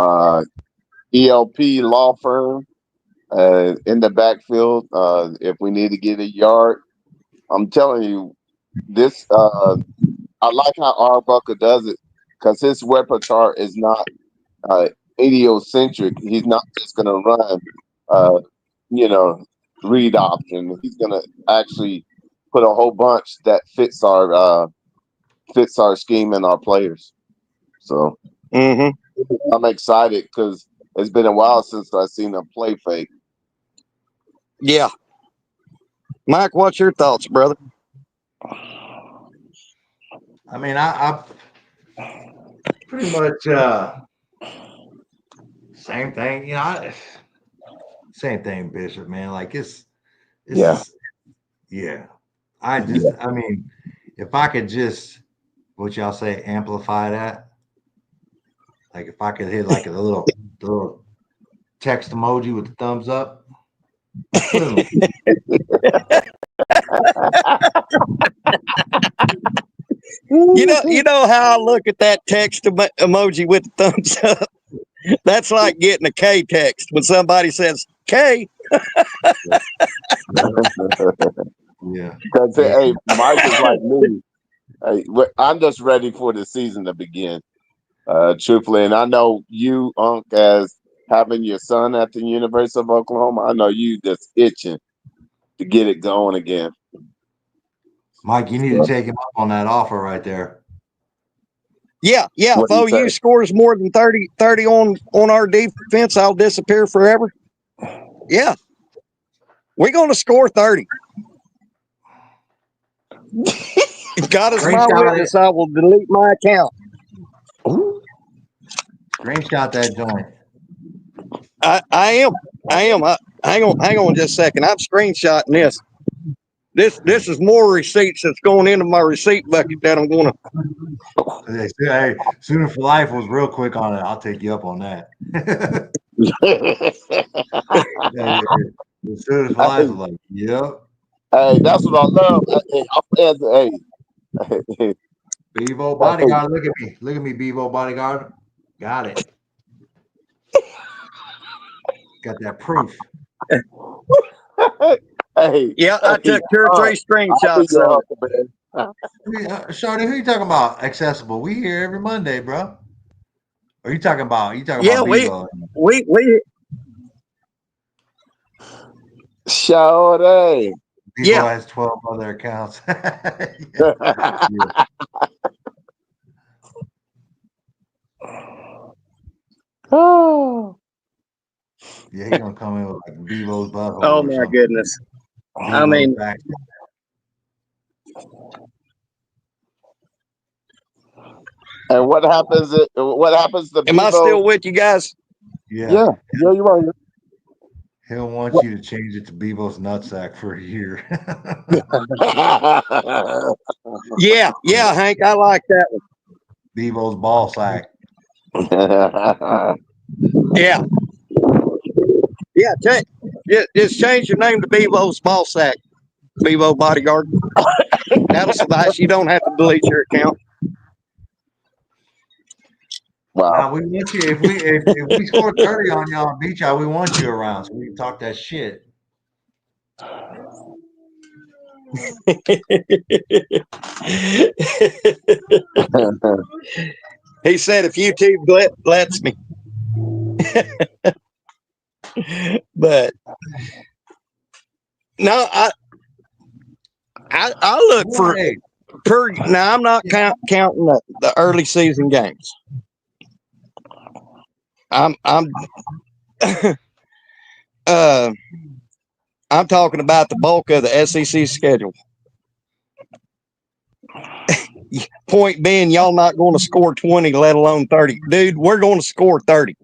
ELP law firm in the backfield if we need to get a yard. I'm telling you, this I like how Arbuckle does it because his repertoire is not idiocentric. He's not just gonna run read option. He's gonna actually put a whole bunch that fits our scheme and our players. So I'm excited because it's been a while since I've seen him play fake. Yeah. Mike, what's your thoughts, brother? I mean, I pretty much same thing. Same thing, Bishop, man. Like it's Yeah. yeah. I mean, if I could just what y'all say, amplify that. Like if I could hit like a little text emoji with the thumbs up. Boom. You know how I look at that text emoji with the thumbs up? That's like getting a K text when somebody says K. Yeah. Because hey, Mike is like me. I'm just ready for the season to begin. Truthfully, and I know you, Unc, as having your son at the University of Oklahoma, I know you just itching to get it going again. Mike, you need to take him up on that offer right there. Yeah. If OU scores more than 30 on our defense, I'll disappear forever. Yeah. We're going to score 30. God is my witness, I will delete my account. Screenshot that joint. I am. Hang on just a second. I'm screenshotting this. This is more receipts that's going into my receipt bucket that I'm going to. Hey, Sooner for Life was real quick on it. I'll take you up on that. Sooner for Life was like, yep. Hey, that's what I love. Hey, Bevo Bodyguard, look at me. Look at me, Bevo Bodyguard. Got it. Got that proof. Hey, yeah, I took 2 or 3 screenshots of it. Shorty, who you talking about? Accessible. We here every Monday, bro. Or you talking about Bevo? we Shorty. Bevo has 12 other accounts. Oh. Yeah, he's gonna come in with like Bevo's butthole. Oh my goodness. Bevo's I mean, back. And what happens? What happens to Am I Bebo? still with you guys? Yeah. Yeah, you are. He'll want you to change it to Bevo's nutsack for a year. Yeah, Hank, I like that one. Bevo's ball sack. Yeah, just change your name to Bevo's Ball Sack, Bevo Bodyguard. That'll suffice. You don't have to delete your account. Wow. Now we want you if we score 30 on y'all and beat y'all, we want you around so we can talk that shit. He said if YouTube lets me. But no, I look for Hey, per. Now I'm not counting the early season games. I'm I'm talking about the bulk of the SEC schedule. Point being, y'all not going to score 20, let alone 30. Dude, we're going to score 30.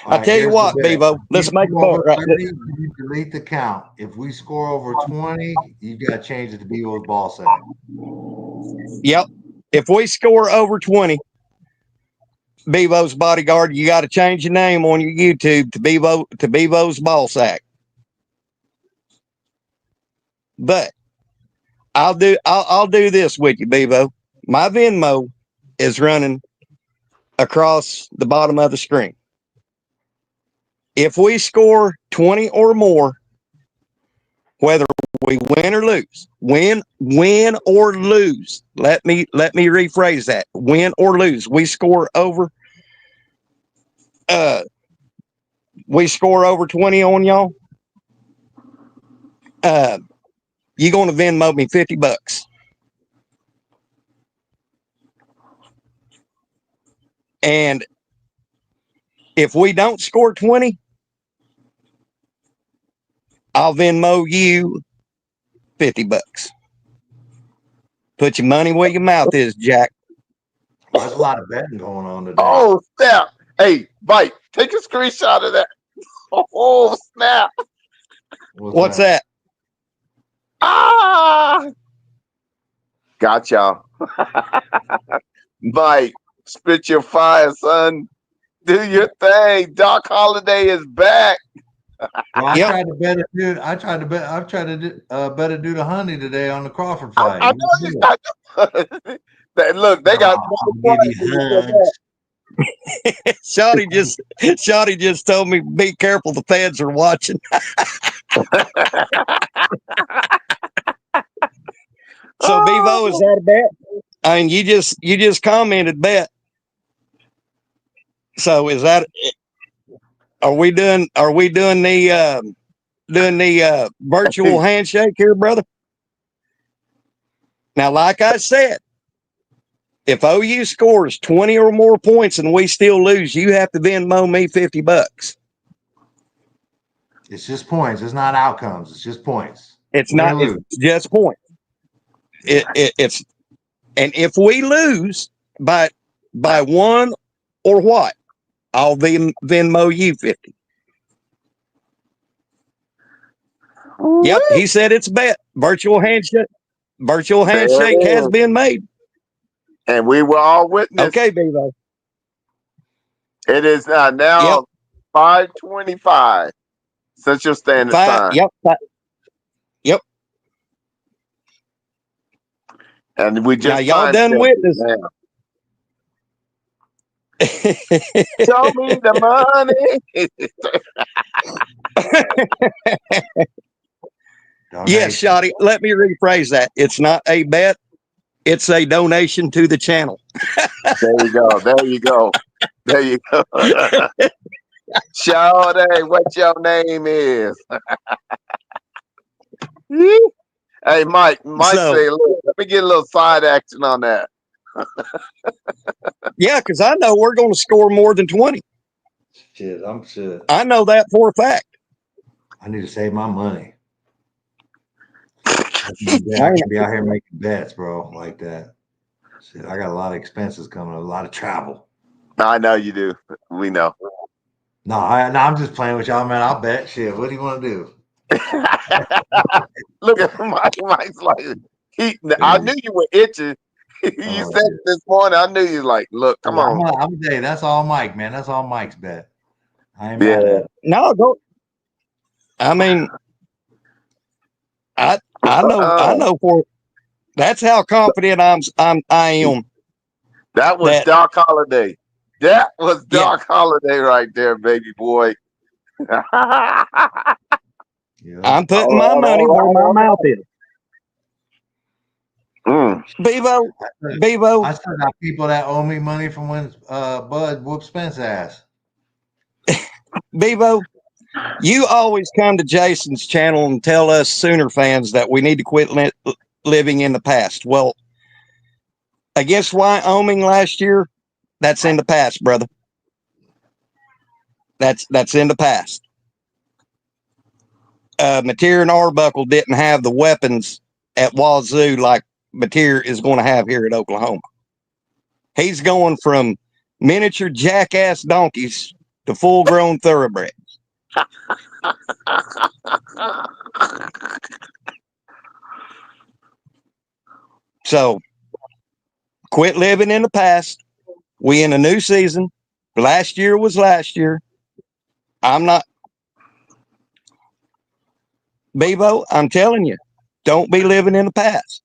I tell you what, Bevo, let's make a vote right there. You delete the count. If we score over 20, you got to change it to Bevo's ball sack. Yep. If we score over 20, Bevo's Bodyguard, you got to change your name on your YouTube to Bevo's Ball Sack. But I'll do this with you, Bevo. My Venmo is running across the bottom of the screen. If we score 20 or more, whether we win or lose, win or lose. Let me rephrase that. Win or lose. We score over 20 on y'all. You're going to Venmo me $50. And if we don't score 20, I'll Venmo you $50. Put your money where your mouth is, Jack. Well, there's a lot of betting going on today. Oh snap! Hey, Mike, take a screenshot of that. Oh snap! What's that? Ah! Got y'all. Mike, spit your fire, son. Do your thing. Doc Holliday is back. Well, I tried to bet a dude. I've tried to bet a dude $100 today on the Crawford fight. I know you got. Look, they got. Shotty just told me, be careful, the feds are watching. So Bevo, is that a bet? I mean, you just commented bet. So is that? Are we doing the virtual handshake here, brother? Now, like I said, if OU scores 20 or more points and we still lose, you have to Venmo me $50. It's just points. It's not outcomes. It's just points. It's not. It's just points. It's and if we lose by one or what, I'll Venmo you 50. Yep, he said it's a bet. Virtual handshake has been made. And we were all witness. Okay, Bevo. It is now 5:25 Central Standard Time. Yep. And we just now y'all done witness. Show me the money. Yes, Shotty. Let me rephrase that. It's not a bet. It's a donation to the channel. There you go. Shawty, what your name is? Hey, Mike say, look, let me get a little side action on that. Yeah, because I know we're going to score more than 20. Shit. I know that for a fact. I need to save my money. I can be out here making bets, bro, like that. Shit, I got a lot of expenses coming, a lot of travel. I know you do. We know. No, I'm just playing with y'all, man. I'll bet. Shit, what do you want to do? Look at Mike. Mike's like, I knew you were itching. You Oh, said it this morning. I knew you like, look, come on. I'm gonna tell you, that's all Mike, man. That's all Mike's bet. I ain't Yeah. mad at it. No, go. I mean, I know for that's how confident I am. That was That- Doc Holiday. That was Yeah. Doc Holiday right there, baby boy. Yeah. I'm putting All my right, money all where right, my all mouth is. Mm. Bevo, I still got people that owe me money from when Bud whooped Spence's ass. Bevo, you always come to Jason's channel and tell us Sooner fans that we need to quit living in the past. Well, against Wyoming last year, that's in the past, brother. That's in the past. Mateer and Arbuckle didn't have the weapons at Wazoo like Mateer is going to have here at Oklahoma. He's going from miniature jackass donkeys to full-grown thoroughbreds. So, quit living in the past. We in a new season. Last year was last year. I'm not. Bevo, I'm telling you, don't be living in the past.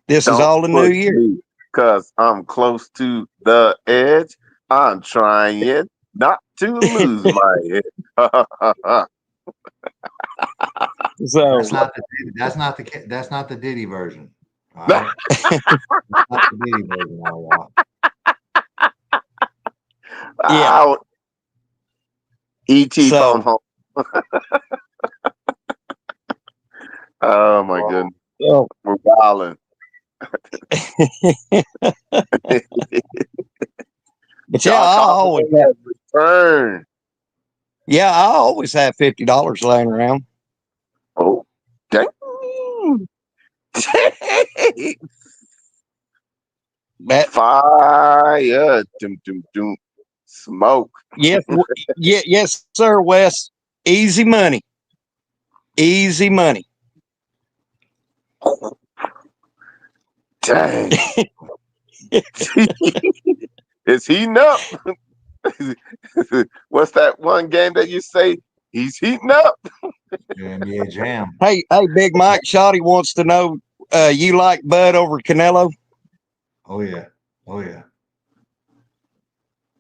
This is all a new year. Because I'm close to the edge. I'm trying not to lose my head. So That's not the Diddy version. All right? That's not the Diddy version, all y'all. Yeah. E.T. phone home. Oh my goodness. Oh. We're wilding. But yeah, I always have, return. yeah, I always have $50 laying around. Oh, dang. That fire, doom, doom, doom. Smoke. Yes, yes, sir, Wes. Easy money. Easy money. Dang. It's heating up. What's that one game that you say? He's heating up. NBA Jam. Hey, Big Mike Shoddy wants to know, you like Bud over Canelo? Oh yeah. Oh yeah.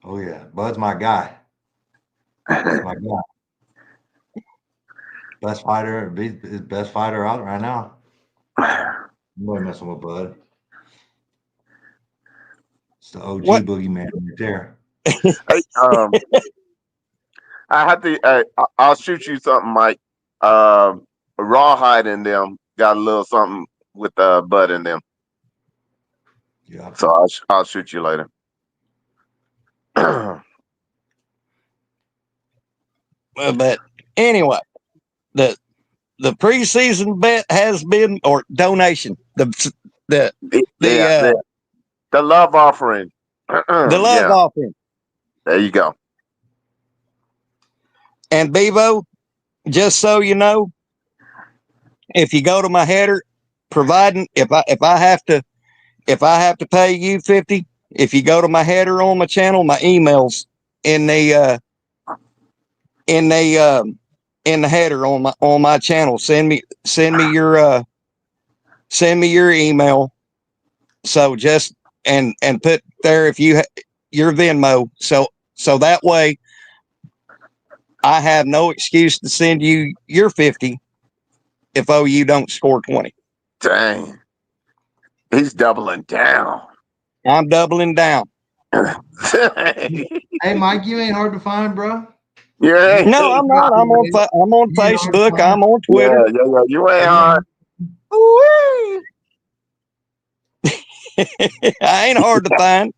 Oh yeah. Bud's my guy. That's my guy. Best fighter, best fighter out right now. Nobody messing with Bud. It's the OG boogeyman right there. Hey, I have to. I'll shoot you something, Mike. Rawhide in them got a little something with Bud in them. Yeah. So I'll shoot you later. But anyway, the preseason bet has been, or donation, the love offering. The love offering. There you go. And Bevo, just so you know, if you go to my header, providing if I have to pay you 50, if you go to my header on my channel, my emails in the header on my channel, send me your email. So just and put there if you your Venmo, so that way I have no excuse to send you your 50 if OU don't score 20. Dang. He's doubling down. I'm doubling down. Hey, Mike, you ain't hard to find, bro. Yeah. No, I'm not. I'm on Facebook. I'm on Twitter. Yeah. You ain't hard. I ain't hard to find.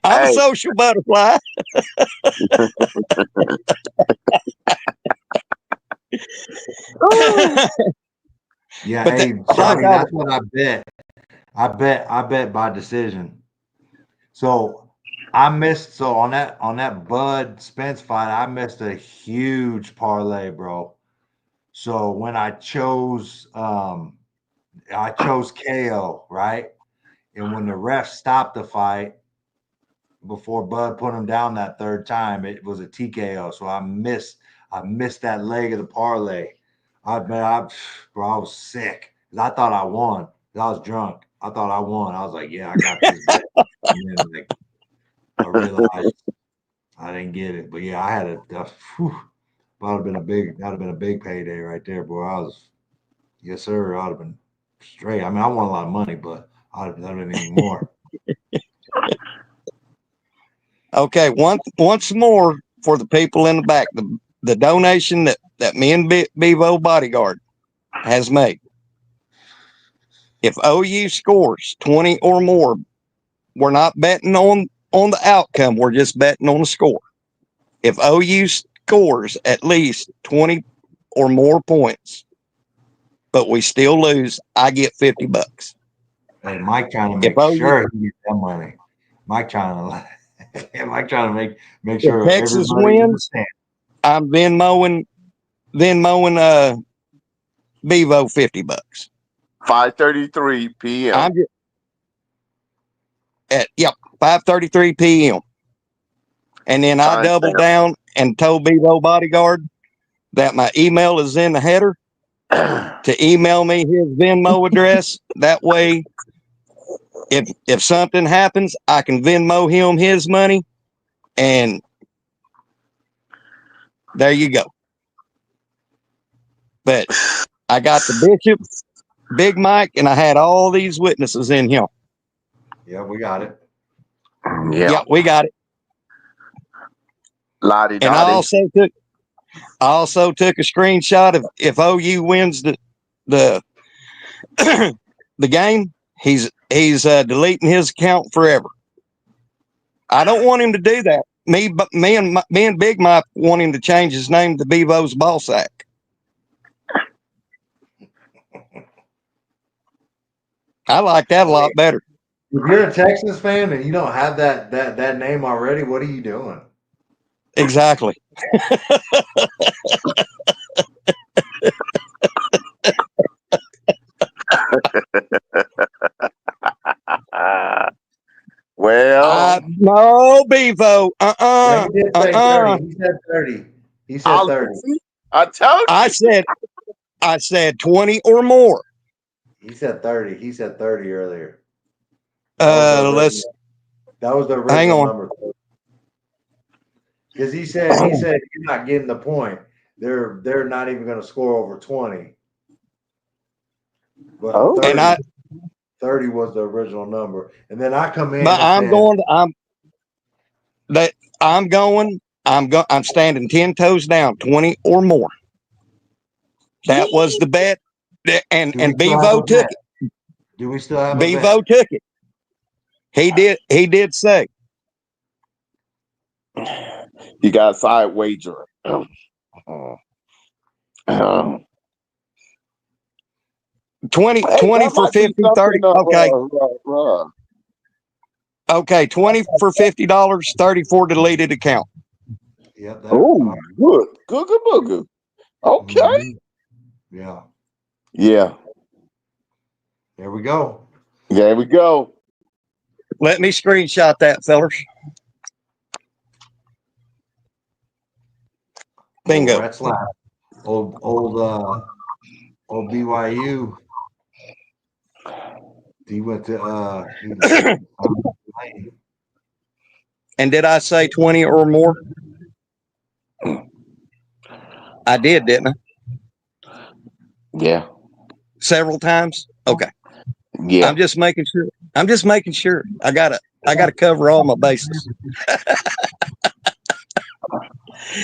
I'm a social butterfly. Yeah, But hey, Johnny, that's what I bet. I bet by decision. So I missed on that Bud Spence fight, I missed a huge parlay, bro. So when I chose KO, right? And when the ref stopped the fight before Bud put him down that third time, it was a TKO. So I missed that leg of the parlay. Bro, I was sick because I thought I won. I was drunk. I thought I won. I was like, yeah, I got this bet. And then like I realized I didn't get it. But yeah, I had that would have been a big payday right there, bro. Yes, sir. I'd have been straight. I mean, I won a lot of money, but that'd have been even more. Okay, once more for the people in the back, the donation that me and Bevo Bodyguard has made. If OU scores 20 or more, we're not betting on the outcome. We're just betting on the score. If OU scores at least 20 or more points, but we still lose, I get $50. Hey, Mike trying to make sure he gets that money. Mike trying to make sure Texas everybody wins. understands. I'm Venmoing Bevo $50. 5:33 p.m. I'm just at 5:33 p.m. And then I doubled down and told Bevo Bodyguard that my email is in the header to email me his Venmo address. That way, if something happens, I can Venmo him his money, and there you go. But I got the Bishop, Big Mike, and I had all these witnesses in here. Yeah, we got it. Yeah, we got it. Lottie and I also took a screenshot of if OU wins the the game, he's deleting his account forever. I don't want him to do that. Me and Big Mike want him to change his name to Bevo's Ballsack. I like that a lot better. If you're a Texas fan and you don't have that name already, what are you doing? Exactly. Well, no, Bevo. Yeah, he did say 30. He said 30. He said 30. I told you. I said 20 or more. He said 30. He said 30 earlier. That was the original number. Because he said you're not getting the point. They're not even going to score over 20. But 30 was the original number. And then I come in. But I'm standing 10 toes down, 20 or more. That was the bet. And Bevo took it. Do we still have Bevo took it. He did say. You got a side wager. 20 for 50, 30. Okay. Okay, 20 for $50, 30 for deleted account. Yep. Oh, good. Good. Okay. Mm-hmm. Yeah. Yeah. There we go. There we go. Let me screenshot that, fellas. Bingo. That's loud. Old BYU. He went to and did I say 20 or more? I did, didn't I? Yeah. Several times? Okay. Yeah. I'm just making sure. I gotta cover all my bases.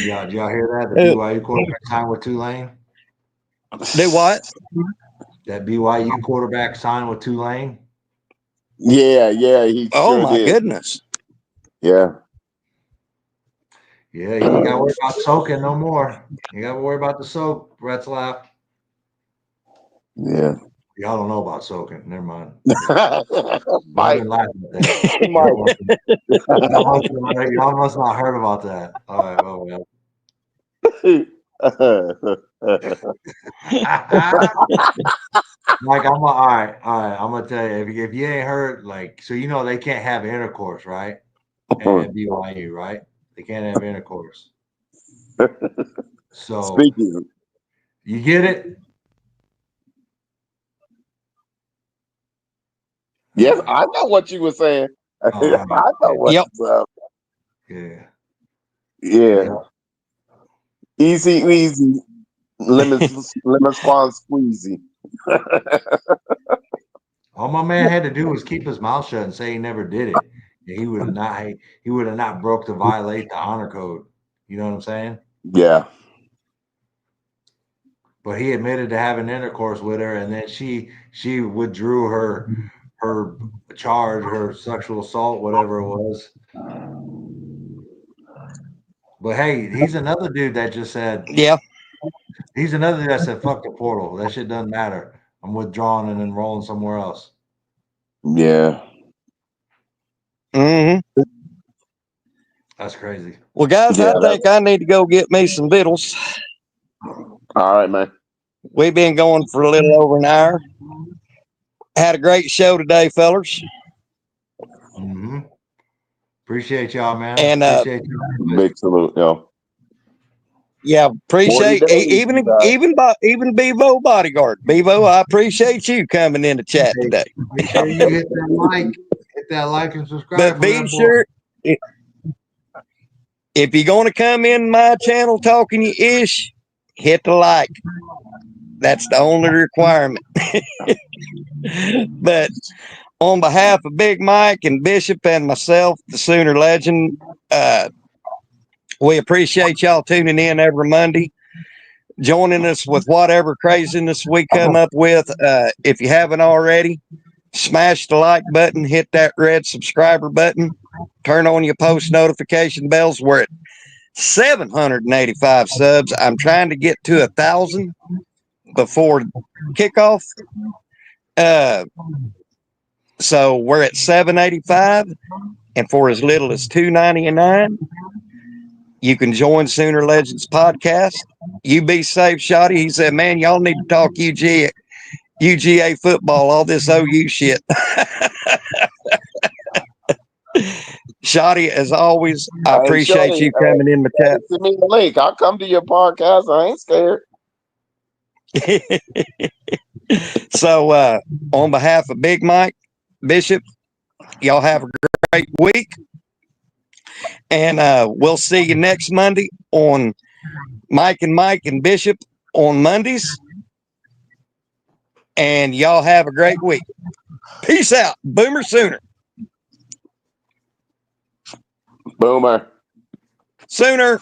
Yeah, did y'all hear that? The BYU quarterback signed with Tulane. Do what? That BYU quarterback signed with Tulane. Yeah. Oh my goodness. Yeah. Yeah, you ain't got to worry about soaking no more. You got to worry about the soak, Retzlaff. Yeah. Y'all don't know about soaking. Never mind. Y'all Mike, been laughing at that. Mike. Y'all must not heard about that. All right. Oh, well. Like all right. I'm gonna tell you if you ain't heard, like, so you know they can't have intercourse, right? At BYU, right? They can't have intercourse. So Speaking, you get it? yes, I know what you were saying. I know what. Yep. Yeah. Yeah. Easy. Lemon squad squeezy. All my man had to do was keep his mouth shut and say he never did it. He would have not broke to violate the honor code. You know what I'm saying? Yeah. But he admitted to having intercourse with her, and then she withdrew her charge, her sexual assault, whatever it was. But hey, he's another dude that just said, Yeah. he's another dude that said, fuck the portal. That shit doesn't matter. I'm withdrawing and enrolling somewhere else. Yeah. Mm-hmm. That's crazy. Well, guys, Yeah. I think I need to go get me some vittles. All right, man. We've been going for a little over an hour. Had a great show today, fellers. Mm-hmm. Appreciate y'all, man. And Appreciate y'all. Big salute, yo. yeah, 40 appreciate days, you guys. even Bevo Bodyguard. Bevo, I appreciate you coming in to chat today. Make sure you hit that like and subscribe. But be sure if you're going to come in my channel talking you ish, hit the like. That's the only requirement. But on behalf of Big Mike and Bishop and myself, the Sooner Legend, we appreciate y'all tuning in every Monday, joining us with whatever craziness we come up with. If you haven't already, smash the like button, hit that red subscriber button, turn on your post notification bells. We're at 785 subs. I'm trying to get to 1,000 before kickoff. So we're at 785, and for as little as $2.99, you can join Sooner Legends podcast. You be safe, Shotty. He said, "Man, y'all need to talk UGA football. All this OU shit." Shotty, as always, I appreciate Shorty, you coming in the chat. send me the link. I'll come to your podcast. I ain't scared. So, on behalf of Big Mike, Bishop, y'all have a great week. And we'll see you next Monday on Mike and Bishop on Mondays. And y'all have a great week. Peace out. Boomer Sooner. Boomer. Sooner.